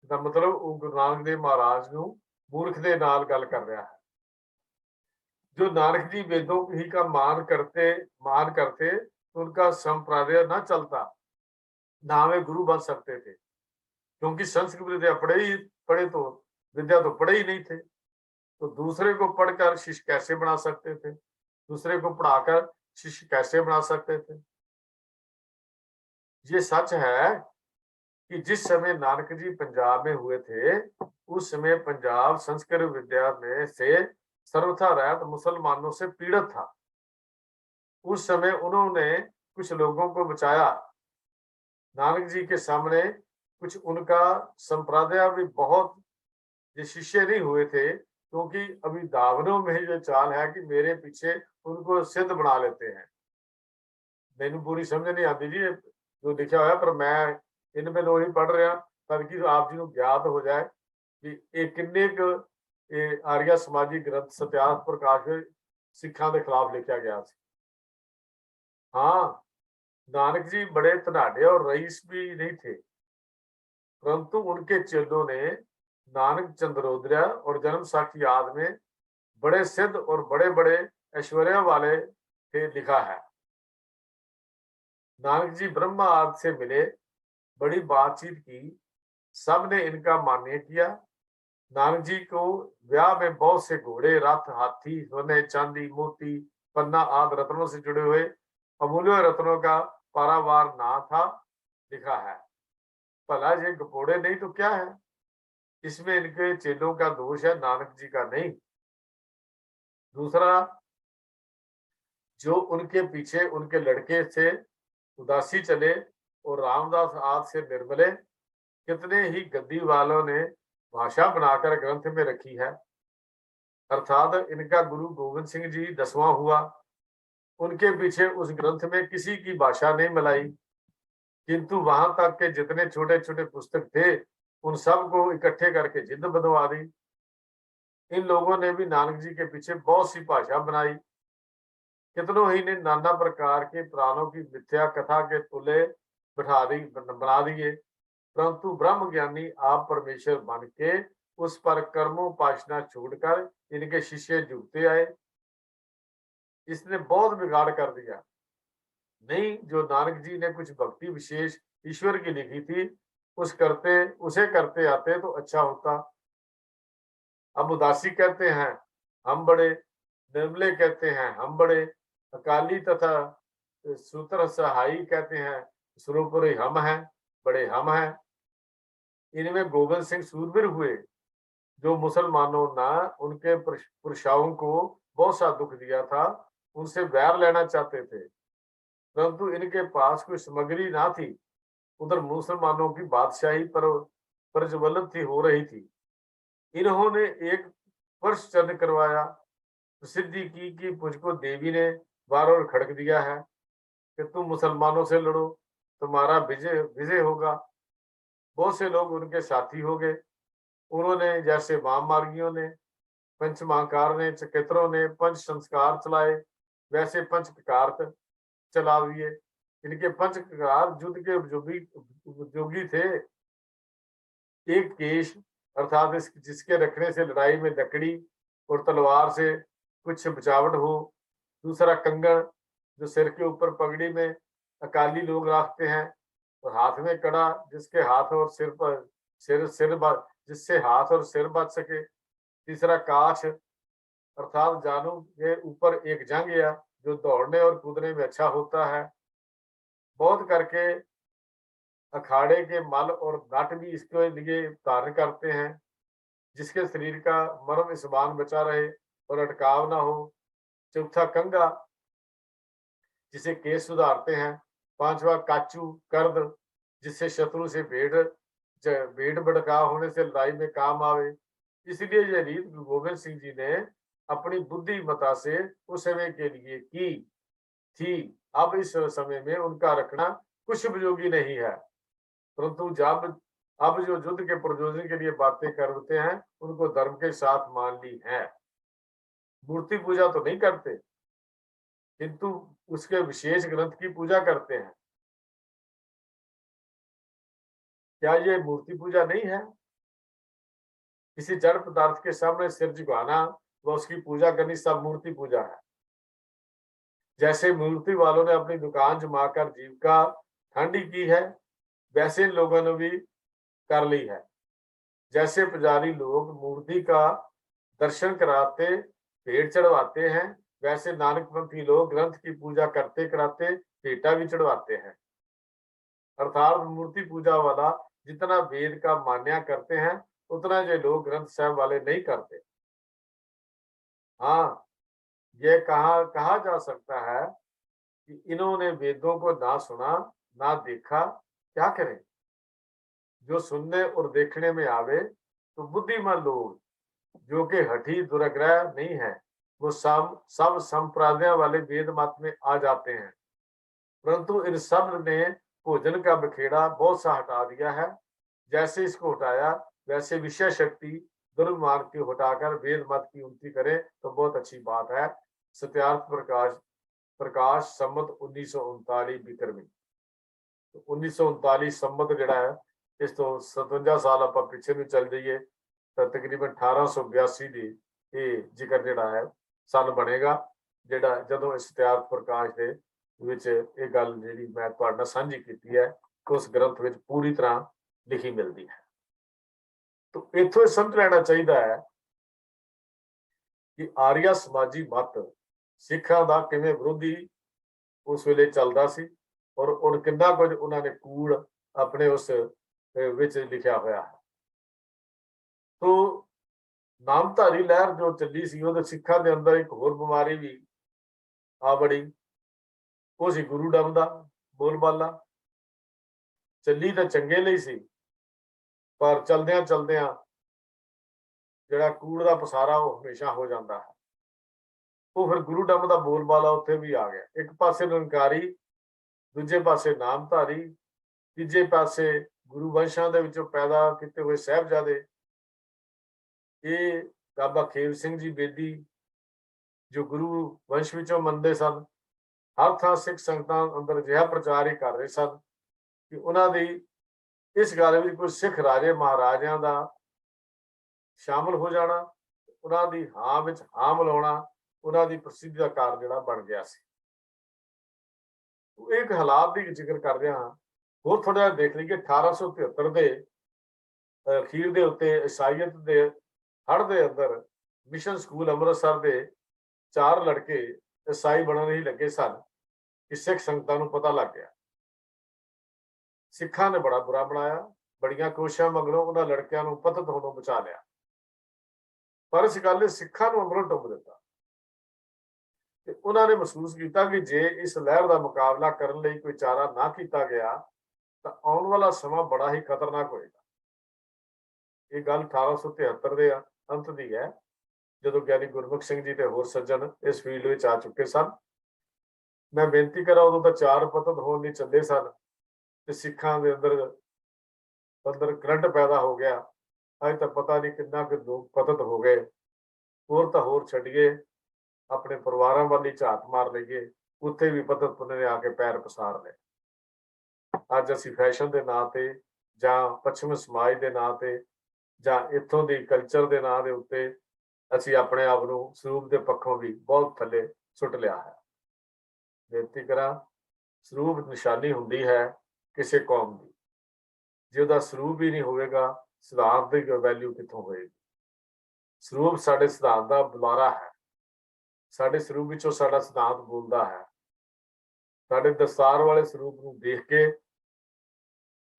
A: मतलब गुरु नानक देव महाराज ਨੂੰ मूर्ख ਦੇ ਨਾਲ ਗੱਲ कर रहा है। जो नानक जी वेदों ही का मान करते तो उनका संप्रदाय ना चलता, ना वे गुरु बन सकते थे, क्योंकि संस्कृत विद्या विद्या तो पढ़े ही नहीं थे। तो दूसरे को पढ़कर शिष्य कैसे बना सकते थे, दूसरे को पढ़ाकर शिष्य कैसे बना सकते थे। ये सच है कि जिस समय नानक जी पंजाब में हुए थे उस समय पंजाब संस्कृत विद्या में से सर्वथा रहित मुसलमानों से पीड़ित था। उस समय उन्होंने कुछ लोगों को बचाया। नानक जी के सामने कुछ उनका संप्रदाय भी बहुत जो शिष्य नहीं हुए थे, क्योंकि अभी दावनों में जो चाल है कि मेरे पीछे उनको सिद्ध बना लेते हैं। मैनू पूरी समझ नहीं आती जी जो लिखा हुआ, पर मैं इनमें लोग ही पढ़ रहा ताकि आप जी को ज्ञात हो जाए कि ये किन्ने आर्य समाजी ग्रंथ सत्यार्थ प्रकाश सिखा के खिलाफ लिखा गया। हाँ, नानक जी बड़े धनाढ़े और रईस भी नहीं थे, परंतु उनके चेलों ने नानक चंद्रोदय और जन्म साखी आदि में बड़े सिद्ध और बड़े बड़े ऐश्वर्य वाले थे लिखा है। नानक जी ब्रह्मा आदि से मिले, बड़ी बातचीत की, सबने इनका मान्य किया। नानक जी को ब्याह में बहुत से घोड़े रथ हाथी सोने चांदी मोती पन्ना आदि रत्नों से जुड़े हुए अमूल्य रत्नों का पारावार ना था लिखा है। भला ये गपोड़े नहीं तो क्या है? इसमें इनके चेलों का दोष है, नानक जी का नहीं। दूसरा, जो उनके पीछे उनके लड़के से उदासी चले और रामदास आदि से निर्मले, कितने ही गद्दी वालों ने भाषा बनाकर ग्रंथ में रखी है। अर्थात इनका गुरु गोविंद सिंह जी 10वां हुआ, उनके पीछे उस ग्रंथ में किसी की भाषा नहीं मिलाई, किंतु वहां तक के जितने छोटे छोटे पुस्तक थे उन सब को इकट्ठे करके जिद बंधवा दी। इन लोगों ने भी नानक जी के पीछे बहुत सी भाषा बनाई, कितनों ही ने नाना प्रकार के पुराणों की मिथ्या कथा के तुले बना दिए, परंतु ब्रह्म ज्ञानी आप परमेश्वर बन के उस पर कर्मोपासना छोड़कर इनके शिष्य जुटते आए। इसने बहुत बिगाड़ कर दिया। नहीं, जो नानक जी ने कुछ भक्ति विशेष ईश्वर की लिखी थी उसे करते आते तो अच्छा होता। अब उदासी कहते हैं हम बड़े, निर्मले कहते हैं हम बड़े, अकाली तथा सूत्र सहाई कहते हैं स्वरूपुरी हम हैं, बड़े हम हैं। इनमें गोविंद सिंह सूरवीर हुए, जो मुसलमानों ने उनके पुरुषाओं को बहुत सा दुख दिया था, उनसे बैर लेना चाहते थे, परंतु इनके पास कोई सामग्री ना थी। उधर मुसलमानों की बादशाही पर प्रज्वलित थी हो रही थी। इन्होंने एक वर्ष चंद करवाया, प्रसिद्धि की कि मुझको देवी ने बार बार खड़क दिया है कि तुम मुसलमानों से लड़ो, तुम्हारा विजय विजय होगा। बहुत से लोग उनके साथी हो गए। उन्होंने, जैसे वाम मार्गियों ने, पंचमहाकार ने, चिकित्रों ने पंच संस्कार चलाए, वैसे पंच प्रकार चला दिए। इनके पंच प्रकार युद्ध के उपयोगी थे। एक केश अर्थात जिसके रखने से लड़ाई में लकड़ी और तलवार से कुछ बचावट हो। दूसरा कंगन, जो सिर के ऊपर पगड़ी में अकाली लोग रखते हैं, और हाथ में कड़ा, जिसके हाथ और सिर पर जिससे हाथ और सिर बच सके। तीसरा काछ, अर्थात जानू के ऊपर एक जंघिया, जो दौड़ने और कूदने में अच्छा होता है। बहुत करके अखाड़े के मल और नट भी इसके लिए धारण करते हैं, जिसके शरीर का मर्म स्मान बचा रहे और अटकाव ना हो। चौथा कंगा, जिसे केस सुधारते हैं। पांचवा काचू, कर्द, जिससे शत्रु से भेड़ भड़काव होने से लड़ाई में काम आवे। इसलिए यह रीत गोविंद सिंह जी ने अपनी बुद्धिमता से उस समय के लिए की थी। अब इस समय में उनका रखना कुछ उपयोगी नहीं है, परंतु जब अब जो युद्ध के प्रयोजन के लिए बातें करते हैं उनको धर्म के साथ मान ली है। मूर्ति पूजा तो नहीं करते, किंतु उसके विशेष ग्रंथ की पूजा करते हैं। क्या ये मूर्ति पूजा नहीं है? किसी जड़ पदार्थ के सामने सिर झुकाना व उसकी पूजा करनी सब मूर्ति पूजा है। जैसे मूर्ति वालों ने अपनी दुकान जमाकर जीविका ठंडी की है, वैसे इन लोगों ने भी कर ली है। जैसे पुजारी लोग मूर्ति का दर्शन कराते भेंट चढ़वाते हैं, वैसे नानकपंथी लोग ग्रंथ की पूजा करते कराते भेंटा भी चढ़वाते हैं। अर्थात मूर्ति पूजा वाला जितना वेद का मान्या करते हैं, उतना ये लोग ग्रंथ साहब वाले नहीं करते। हाँ, ये कहा जा सकता है कि इन्होंने वेदों को ना सुना ना देखा, क्या करें? जो सुनने और देखने में आवे तो बुद्धिमान लोग, जो कि हठी दुराग्रह नहीं है, वो सब संप्रदाय वाले वेद मत में आ जाते हैं। परंतु इन सब ने भोजन का बखेड़ा बहुत सा हटा दिया है। जैसे इसको हटाया, वैसे विषय शक्ति दुर्मार्ग की हटाकर वेद मत की उन्नति करे तो बहुत अच्छी बात है। सत्यार्थ प्रकाश संमत 1939 विक्रमी। 1939 संमत ਜਿਹੜਾ ਹੈ, ਇਸ ਤੋਂ 57 ਸਾਲ ਆਪਾਂ ਪਿੱਛੇ ਨੂੰ ਚੱਲ ਜਾਈਏ ਤਾਂ ਤਕਰੀਬਨ 1882 ਦੀ ਇਹ ਜ਼ਿਕਰ ਜਿਹੜਾ ਹੈ ਸਾਲ ਬਣੇਗਾ, ਜਿਹੜਾ ਜਦੋਂ ਇਸ ਸਤਿਆਰਥ ਪ੍ਰਕਾਸ਼ ਦੇ ਵਿੱਚ ਇਹ ਗੱਲ ਜਿਹੜੀ ਮੈਂ ਤੁਹਾਡੇ ਨਾਲ ਸਾਂਝੀ ਕੀਤੀ ਹੈ ਉਸ ਗ੍ਰੰਥ ਵਿੱਚ ਪੂਰੀ ਤਰ੍ਹਾਂ ਲਿਖੀ ਮਿਲਦੀ ਹੈ। तो इत्थों समझ लेना चाहिए है कि आर्या समाजी मत सिखां दा किवें विरोधी उस वेले चलदा सी और किन्ना कुछ उन्होंने कूड़ अपने उस ਵਿੱਚ ਲਿਖਿਆ ਹੋਇਆ ਹੈ। ਤੋ ਨਾਮਧਾਰੀ ਲਹਿਰ ਜੋ ਚੱਲੀ ਸੀ ਉਹਦੇ ਸਿੱਖਾਂ ਦੇ ਅੰਦਰ ਇੱਕ ਹੋਰ ਬਿਮਾਰੀ ਵੀ ਆ ਬੜੀ, ਉਹ ਸੀ ਗੁਰੂ ਡੰਮ ਦਾ ਬੋਲਬਾਲਾ। ਚੱਲੀ ਤਾਂ ਚੰਗੇ ਲਈ ਸੀ, ਪਰ ਚਲਦਿਆਂ ਚਲਦਿਆਂ ਜਿਹੜਾ ਕੂੜ ਦਾ ਪਸਾਰਾ ਉਹ ਹਮੇਸ਼ਾ ਹੋ ਜਾਂਦਾ ਹੈ। ਉਹ ਫਿਰ ਗੁਰੂ ਡੰਮ ਦਾ ਬੋਲਬਾਲਾ ਉੱਥੇ ਵੀ ਆ ਗਿਆ। ਇੱਕ ਪਾਸੇ ਨਿਰੰਕਾਰੀ, ਦੂਜੇ ਪਾਸੇ ਨਾਮਧਾਰੀ, ਤੀਜੇ ਪਾਸੇ ਗੁਰੂ ਵੰਸ਼ਾਂ ਦੇ ਵਿੱਚੋਂ ਪੈਦਾ ਕੀਤੇ ਹੋਏ ਸਾਹਿਬਜ਼ਾਦੇ। ਇਹ ਬਾਬਾ ਖੇਮ ਸਿੰਘ ਜੀ ਬੇਦੀ ਜੋ ਗੁਰੂ ਵੰਸ਼ ਵਿੱਚੋਂ ਮੰਨਦੇ ਸਨ, ਹਰ ਥਾਂ ਸਿੱਖ ਸੰਗਤਾਂ ਅੰਦਰ ਅਜਿਹਾ ਪ੍ਰਚਾਰ ਹੀ ਕਰ ਰਹੇ ਸਨ ਕਿ ਉਹਨਾਂ ਦੀ ਇਸ ਗੱਲ ਵਿੱਚ ਕੋਈ ਸਿੱਖ ਰਾਜੇ ਮਹਾਰਾਜਿਆਂ ਦਾ ਸ਼ਾਮਲ ਹੋ ਜਾਣਾ, ਉਹਨਾਂ ਦੀ ਹਾਂ ਵਿੱਚ ਹਾਂ ਮਿਲਾਉਣਾ ਉਹਨਾਂ ਦੀ ਪ੍ਰਸਿੱਧੀ ਦਾ ਕਾਰਨ ਜਿਹੜਾ ਬਣ ਗਿਆ ਸੀ। ਇੱਕ ਹਾਲਾਤ ਦੀ ਜ਼ਿਕਰ ਕਰਦੇ ਹਾਂ, ਹੋਰ ਥੋੜਾ ਜਿਹਾ ਦੇਖ ਲਈਏ। 1873 ਦੇ ਅਖੀਰ ਦੇ ਉੱਤੇ ਈਸਾਈਅਤ ਦੇ ਹੜ੍ਹ ਦੇ ਅੰਦਰ ਮਿਸ਼ਨ ਸਕੂਲ ਅੰਮ੍ਰਿਤਸਰ ਦੇ 4 ਲੜਕੇ ਈਸਾਈ ਬਣਨ ਹੀ ਲੱਗੇ ਸਨ ਕਿ ਸਿੱਖ ਸੰਗਤਾਂ ਨੂੰ ਪਤਾ ਲੱਗ ਗਿਆ। ਸਿੱਖਾਂ ਨੇ ਬੜਾ ਬੁਰਾ ਬਣਾਇਆ, ਬੜੀਆਂ ਕੋਸ਼ਿਸ਼ਾਂ ਮਗਰੋਂ ਉਹਨਾਂ ਲੜਕਿਆਂ ਨੂੰ ਪਤਿਤ ਹੋਣੋਂ ਬਚਾ ਲਿਆ, ਪਰ ਇਸ ਗੱਲ ਨੇ ਸਿੱਖਾਂ ਨੂੰ ਅੰਦਰੋਂ ਡੁੱਬ ਦਿੱਤਾ ਤੇ ਉਹਨਾਂ ਨੇ ਮਹਿਸੂਸ ਕੀਤਾ ਕਿ ਜੇ ਇਸ ਲਹਿਰ ਦਾ ਮੁਕਾਬਲਾ ਕਰਨ ਲਈ ਕੋਈ ਚਾਰਾ ਨਾ ਕੀਤਾ ਗਿਆ ਤਾਂ ਆਉਣ ਵਾਲਾ ਸਮਾਂ ਬੜਾ ਹੀ ਖਤਰਨਾਕ ਹੋਏਗਾ। ਇਹ ਗੱਲ 1873 ਦੇ ਅੰਤ ਦੀ ਹੈ, ਜਦੋਂ ਗਿਆਨੀ ਗੁਰਮੁਖ ਸਿੰਘ ਜੀ ਤੇ ਹੋਰ ਸੱਜਣ ਇਸ ਫੀਲਡ ਵਿੱਚ ਆ ਚੁੱਕੇ ਸਨ। ਮੈਂ ਬੇਨਤੀ ਕਰਾਂ, ਉਦੋਂ ਤਾਂ 4 ਪਤਿਤ ਹੋਣ ਨਹੀਂ ਚੱਲੇ ਸਨ ਤੇ ਸਿੱਖਾਂ ਦੇ ਅੰਦਰ ਕਰੰਟ ਪੈਦਾ ਹੋ ਗਿਆ। ਅੱਜ ਤਾਂ ਪਤਾ ਨਹੀਂ ਕਿੰਨਾ ਕੁ ਲੋਕ ਪਤਿਤ ਹੋ ਗਏ। ਹੋਰ ਤਾਂ ਹੋਰ ਛੱਡੀਏ, ਆਪਣੇ ਪਰਿਵਾਰਾਂ ਵੱਲ ਹੀ ਝਾਤ ਮਾਰ ਲਈਏ, ਉੱਥੇ ਵੀ ਪਤਿਤ ਨੇ ਆ ਕੇ ਪੈਰ ਪਸਾਰ ਲਏ। ਅੱਜ ਅਸੀਂ ਫੈਸ਼ਨ ਦੇ ਨਾਂ ਤੇ ਜਾਂ ਪੱਛਮੀ ਸਮਾਜ ਦੇ ਨਾਂ ਤੇ ਜਾਂ ਇੱਥੋਂ ਦੀ ਕਲਚਰ ਦੇ ਨਾਂ ਦੇ ਉੱਤੇ ਅਸੀਂ ਆਪਣੇ ਆਪ ਨੂੰ ਸਰੂਪ ਦੇ ਪੱਖੋਂ ਵੀ ਬਹੁਤ ਥੱਲੇ ਸੁੱਟ ਲਿਆ ਹੈ। ਬੇਨਤੀ ਕਰਾਂ, ਸਰੂਪ ਨਿਸ਼ਾਨੀ ਹੁੰਦੀ ਹੈ ਕਿਸੇ ਕੌਮ ਦੀ। ਜੇ ਉਹਦਾ ਸਰੂਪ ਹੀ ਨਹੀਂ ਹੋਵੇਗਾ, ਸਿਧਾਂਤ ਦੀ ਵੈਲਿਊ ਕਿੱਥੋਂ ਹੋਏਗੀ? ਸਰੂਪ ਸਾਡੇ ਸਿਧਾਂਤ ਦਾ ਬੁਲਾਰਾ ਹੈ। ਸਾਡੇ ਸਰੂਪ ਵਿੱਚੋਂ ਸਾਡਾ ਸਿਧਾਂਤ ਬੋਲਦਾ ਹੈ। ਸਾਡੇ ਦਸਤਾਰ ਵਾਲੇ ਸਰੂਪ ਨੂੰ ਦੇਖ ਕੇ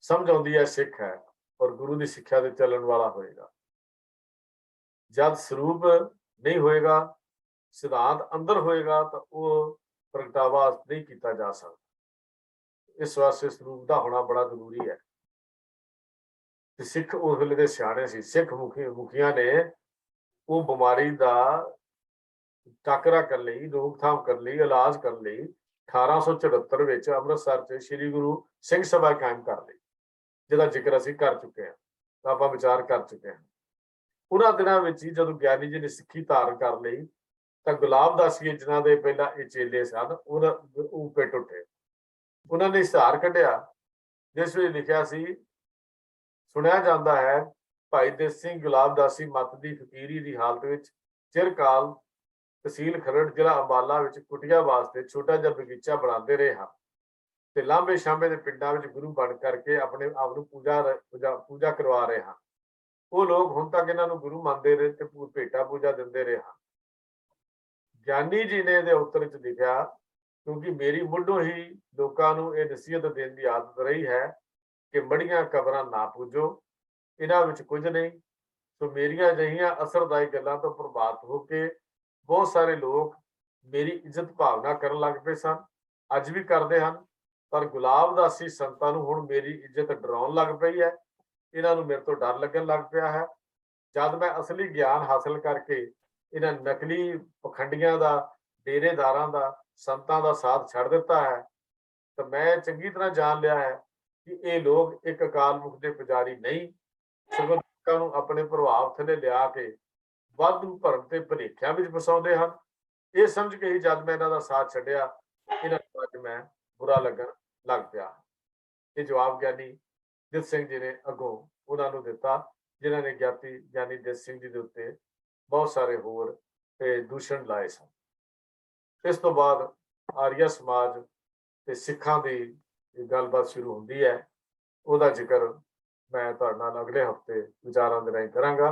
A: ਸਮਝ ਆਉਂਦੀ ਹੈ ਸਿੱਖ ਹੈ ਔਰ ਗੁਰੂ ਦੀ ਸਿੱਖਿਆ ਤੇ ਚੱਲਣ ਵਾਲਾ ਹੋਏਗਾ। ਜਦ ਸਰੂਪ ਨਹੀਂ ਹੋਏਗਾ, ਸਿਧਾਂਤ ਅੰਦਰ ਹੋਏਗਾ, ਤਾਂ ਉਹ ਪ੍ਰਗਟਾਵਾ ਨਹੀਂ ਕੀਤਾ ਜਾ ਸਕਦਾ। ਇਸ ਵਾਸਤੇ ਸਰੂਪ ਦਾ ਹੋਣਾ ਬੜਾ ਜ਼ਰੂਰੀ ਹੈ। ਤੇ ਸਿੱਖ ਉਸ ਵੇਲੇ ਦੇ ਸਿਆਣੇ ਸੀ। ਸਿੱਖ ਮੁਖੀਆਂ ਨੇ ਉਹ ਬਿਮਾਰੀ ਦਾ ਟਾਕਰਾ ਕਰਨ ਲਈ, ਰੋਕਥਾਮ ਕਰਨ ਲਈ, ਇਲਾਜ ਕਰਨ ਲਈ 1874 ਵਿੱਚ ਅੰਮ੍ਰਿਤਸਰ 'ਚ ਸ੍ਰੀ ਗੁਰੂ ਸਿੰਘ ਸਭਾ ਕਾਇਮ ਕਰ ਲਈ, ਜਿਹਦਾ ਜ਼ਿਕਰ ਅਸੀਂ ਕਰ ਚੁੱਕੇ ਹਾਂ, ਆਪਾਂ ਵਿਚਾਰ ਕਰ ਚੁੱਕੇ ਹਾਂ। ਉਹਨਾਂ ਦਿਨਾਂ ਵਿੱਚ ਹੀ ਜਦੋਂ ਗਿਆਨੀ ਜੀ ਨੇ ਸਿੱਖੀ ਧਾਰਨ ਕਰ ਲਈ ਤਾਂ ਗੁਲਾਬ ਦਾਸੀਏ ਜਿਨ੍ਹਾਂ ਦੇ ਪਹਿਲਾਂ ਇਹ ਚੇਲੇ ਸਨ, ਉਹ ਪਿੱਟ ਉੱਠੇ। ਉਹਨਾਂ ਨੇ ਇਸ਼ਤਿਹਾਰ ਕੱਢਿਆ ਜਿਸ ਵਿੱਚ ਲਿਖਿਆ ਸੀ, ਸੁਣਿਆ ਜਾਂਦਾ ਹੈ ਭਾਈ ਦੇਸ ਸਿੰਘ ਗੁਲਾਬਦਾਸੀ ਮੱਤ ਦੀ ਫਕੀਰੀ ਦੀ ਹਾਲਤ ਵਿੱਚ ਚਿਰਕਾਲ ਤਹਿਸੀਲ ਖਰੜ ਜ਼ਿਲ੍ਹਾ ਅੰਬਾਲਾ ਵਿੱਚ ਕੁਟੀਆ ਵਾਸਤੇ ਛੋਟਾ ਜਿਹਾ ਬਗੀਚਾ ਬਣਾਉਂਦੇ ਰਹੇ ਹਨ ਤੇ ਲਾਂਬੇ ਸ਼ਾਂਬੇ ਦੇ ਪਿੰਡਾਂ ਵਿੱਚ ਗੁਰੂ ਬਣ ਕਰਕੇ ਆਪਣੇ ਆਪ ਨੂੰ ਪੂਜਾ ਕਰਵਾ ਰਹੇ ਹਨ। ਉਹ ਲੋਕ ਹੁਣ ਤੱਕ ਇਹਨਾਂ ਨੂੰ ਗੁਰੂ ਮੰਨਦੇ ਰਹੇ ਤੇ ਭੇਟਾ ਪੂਜਾ ਦਿੰਦੇ ਰਹੇ ਹਨ। ਗਿਆਨੀ ਜੀ ਨੇ ਇਹਦੇ ਉੱਤਰ ਵਿੱਚ ਲਿਖਿਆ, ਕਿਉਂਕਿ ਮੇਰੀ ਮੁੱਢੋਂ ਹੀ ਲੋਕਾਂ ਨੂੰ ਇਹ ਨਸੀਹਤ ਦੇਣ ਦੀ ਆਦਤ ਰਹੀ ਹੈ ਕਿ ਮੜੀਆਂ ਕਬਰਾਂ ਨਾ ਪੂਜੋ, ਇਹਨਾਂ ਵਿੱਚ ਕੁਝ ਨਹੀਂ। ਸੋ ਮੇਰੀਆਂ ਅਜਿਹੀਆਂ ਅਸਰਦਾਇਕ ਗੱਲਾਂ ਤੋਂ ਪ੍ਰਭਾਵਿਤ ਹੋ ਕੇ ਬਹੁਤ ਸਾਰੇ ਲੋਕ ਮੇਰੀ ਇੱਜ਼ਤ ਭਾਵਨਾ ਕਰਨ ਲੱਗ ਪਏ ਸਨ, ਅੱਜ ਵੀ ਕਰਦੇ ਹਨ। ਪਰ ਗੁਲਾਬਦਾਸੀ ਸੰਤਾਂ ਨੂੰ ਹੁਣ ਮੇਰੀ ਇੱਜ਼ਤ ਡਰਾਉਣ ਲੱਗ ਪਈ ਹੈ। ਇਹਨਾਂ ਨੂੰ ਮੇਰੇ ਤੋਂ ਡਰ ਲੱਗਣ ਲੱਗ ਪਿਆ ਹੈ। ਜਦ ਮੈਂ ਅਸਲੀ ਗਿਆਨ ਹਾਸਲ ਕਰਕੇ ਇਹਨਾਂ ਨਕਲੀ ਪਖੰਡੀਆਂ ਦਾ, ਡੇਰੇਦਾਰਾਂ ਦਾ, ਸੰਤਾਂ ਦਾ ਸਾਥ ਛੱਡ ਦਿੱਤਾ ਹੈ, ਤਾਂ ਮੈਂ ਚੰਗੀ ਤਰ੍ਹਾਂ ਜਾਣ ਲਿਆ ਹੈ ਕਿ ਇਹ ਲੋਕ ਇੱਕ ਅਕਾਲ ਮੁਖ ਦੇ ਪੁਜਾਰੀ ਨਹੀਂ, ਸਗੋਂ ਲੋਕਾਂ ਨੂੰ ਆਪਣੇ ਪ੍ਰਭਾਵ ਥੱਲੇ ਲਿਆ ਕੇ ਵਾਧੂ ਭਰਮ ਤੇ ਭੁਲੇਖਿਆਂ ਵਿੱਚ ਫਸਾਉਂਦੇ ਹਨ। ਇਹ ਸਮਝ ਕੇ ਹੀ ਜਦ ਮੈਂ ਇਹਨਾਂ ਦਾ ਸਾਥ ਛੱਡਿਆ, ਇਹਨਾਂ ਨੂੰ ਅੱਜ ਮੈਂ ਬੁਰਾ ਲੱਗਣ ਲੱਗ ਪਿਆ। ਇਹ ਜਵਾਬ ਗਿਆਨੀ ਦਿਤ ਸਿੰਘ ਜੀ ਨੇ ਅੱਗੋਂ ਉਹਨਾਂ ਨੂੰ ਦਿੱਤਾ, ਜਿਨ੍ਹਾਂ ਨੇ ਗਿਆਨੀ ਦਿਤ ਸਿੰਘ ਜੀ ਦੇ ਉੱਤੇ ਬਹੁਤ ਸਾਰੇ ਹੋਰ ਦੂਸ਼ਣ ਲਾਏ ਸਨ। ਇਸ ਤੋਂ ਬਾਅਦ ਆਰੀਆ ਸਮਾਜ ਤੇ ਸਿੱਖਾਂ ਦੀ ਗੱਲਬਾਤ ਸ਼ੁਰੂ ਹੁੰਦੀ ਹੈ। ਉਹਦਾ ਜ਼ਿਕਰ ਮੈਂ ਤੁਹਾਡੇ ਨਾਲ ਅਗਲੇ ਹਫ਼ਤੇ ਵਿਚਾਰਾਂ ਦੇ ਰਾਹੀਂ ਕਰਾਂਗਾ,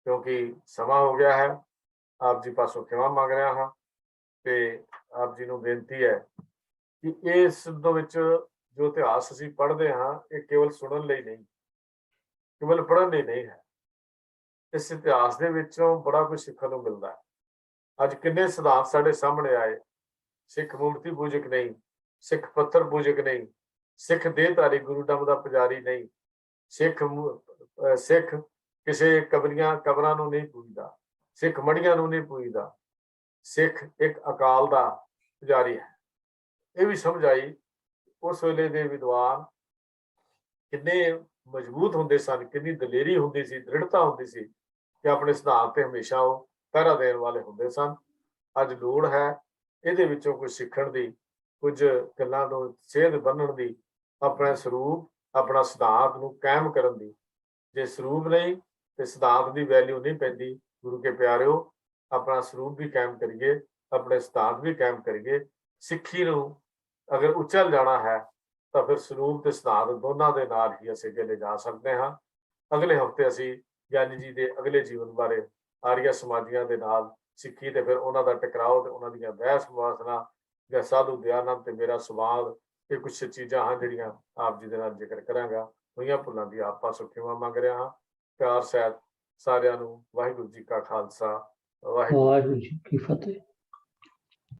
A: ਕਿਉਂਕਿ ਸਮਾਂ ਹੋ ਗਿਆ ਹੈ। ਆਪ ਜੀ ਪਾਸੋਂ ਖਿਮਾ ਮੰਗ ਰਿਹਾ ਹਾਂ ਤੇ ਆਪ ਜੀ ਨੂੰ ਬੇਨਤੀ ਹੈ ਕਿ ਇਸ ਦੇ ਵਿੱਚ ਜੋ ਇਤਿਹਾਸ ਅਸੀਂ ਪੜ੍ਹਦੇ ਹਾਂ, ਇਹ ਕੇਵਲ ਸੁਣਨ ਲਈ ਨਹੀਂ, ਕੇਵਲ ਪੜ੍ਹਨ ਲਈ ਨਹੀਂ ਹੈ। ਇਸ ਇਤਿਹਾਸ ਦੇ ਵਿੱਚੋਂ ਬੜਾ ਕੁਝ ਸਿੱਖਣ ਨੂੰ ਮਿਲਦਾ ਹੈ। ਅੱਜ ਕਿੰਨੇ ਸਿਧਾਂਤ ਸਾਡੇ ਸਾਹਮਣੇ ਆਏ। ਸਿੱਖ ਮੂਰਤੀ ਪੂਜਕ ਨਹੀਂ, ਸਿੱਖ ਪੱਥਰ ਪੂਜਕ ਨਹੀਂ, ਸਿੱਖ ਦੇਹਧਾਰੀ ਗੁਰੂ ਨਾਨਕ ਦਾ ਪੁਜਾਰੀ ਨਹੀਂ, ਸਿੱਖ ਕਿਸੇ ਕਬਰਾਂ ਨੂੰ ਨਹੀਂ ਪੂਜਦਾ, ਸਿੱਖ ਮੜੀਆਂ ਨੂੰ ਨਹੀਂ ਪੂਜਦਾ, ਸਿੱਖ ਇੱਕ ਅਕਾਲ ਦਾ ਪੁਜਾਰੀ ਹੈ। ਇਹ ਵੀ ਸਮਝ ਆਈ ਉਸ ਵੇਲੇ ਦੇ ਵਿਦਵਾਨ ਕਿੰਨੇ ਮਜ਼ਬੂਤ ਹੁੰਦੇ ਸਨ, ਕਿੰਨੀ ਦਲੇਰੀ ਹੁੰਦੀ ਸੀ, ਦ੍ਰਿੜਤਾ ਹੁੰਦੀ ਸੀ ਕਿ ਆਪਣੇ ਸਿਧਾਂਤ ਤੇ ਹਮੇਸ਼ਾ ਉਹ ਪਹਿਰਾ ਦੇਣ ਵਾਲੇ ਹੁੰਦੇ ਸਨ। ਅੱਜ ਲੋੜ ਹੈ ਇਹਦੇ ਵਿੱਚੋਂ ਕੁਝ ਸਿੱਖਣ ਦੀ, ਕੁਝ ਗੱਲਾਂ ਨੂੰ ਸੇਧ ਬੰਨਣ ਦੀ, ਆਪਣਾ ਸਰੂਪ, ਆਪਣਾ ਸਿਧਾਂਤ ਨੂੰ ਕਾਇਮ ਕਰਨ ਦੀ। ਜੇ ਸਰੂਪ ਨਹੀਂ ਤੇ ਸਿਧਾਂਤ ਦੀ ਵੈਲਿਊ ਨਹੀਂ ਪੈਂਦੀ। ਗੁਰੂ ਕੇ ਪਿਆਰਿਓ, ਆਪਣਾ ਸਰੂਪ ਵੀ ਕਾਇਮ ਕਰੀਏ, ਆਪਣੇ ਸਿਧਾਂਤ ਵੀ ਕਾਇਮ ਕਰੀਏ। ਸਿੱਖੀ ਨੂੰ ਅਗਰ ਉੱਚਲ ਜਾਣਾ ਹੈ ਤਾਂ ਫਿਰ ਸਰੂਪ ਤੇ ਸਿਧਾਂਤ ਦੋਨਾਂ ਦੇ ਨਾਲ ਹੀ ਅਸੀਂ ਅੱਗੇ ਲੈ ਜਾ ਸਕਦੇ ਹਾਂ। ਅਗਲੇ ਹਫ਼ਤੇ ਅਸੀਂ ਗਿਆਨੀ ਜੀ ਦੇ ਅਗਲੇ ਜੀਵਨ ਬਾਰੇ, ਆਰੀਆ ਸਮਾਜੀਆਂ ਦੇ ਨਾਲ ਸਿੱਖੀ ਤੇ ਫਿਰ ਉਹਨਾਂ ਦਾ ਟਕਰਾਓ ਤੇ ਉਹਨਾਂ ਦੀਆਂ ਬਹਿਸ ਮੁਬਾਸਣਾ, ਜਾਂ ਸਾਧੂ ਦਿਆਨੰਦ ਤੇ ਮੇਰਾ ਸਵਾਲ, ਇਹ ਕੁਛ ਚੀਜ਼ਾਂ ਹਨ ਜਿਹੜੀਆਂ ਆਪ ਜੀ ਦੇ ਨਾਲ ਜ਼ਿਕਰ ਕਰਾਂਗਾ। ਹੋਈਆਂ ਭੁੱਲਾਂ ਦੀ ਆਪ ਪਾਸੋਂ ਖਿਮਾ ਮੰਗ ਰਿਹਾ ਹਾਂ। ਪਿਆਰ ਸਹਿਤ ਸਾਰਿਆਂ ਨੂੰ। ਵਾਹਿਗੁਰੂ ਜੀ ਕਾ ਖਾਲਸਾ, ਵਾਹਿਗੁਰੂ
B: ਜੀ ਕੀ ਫਤਿਹ।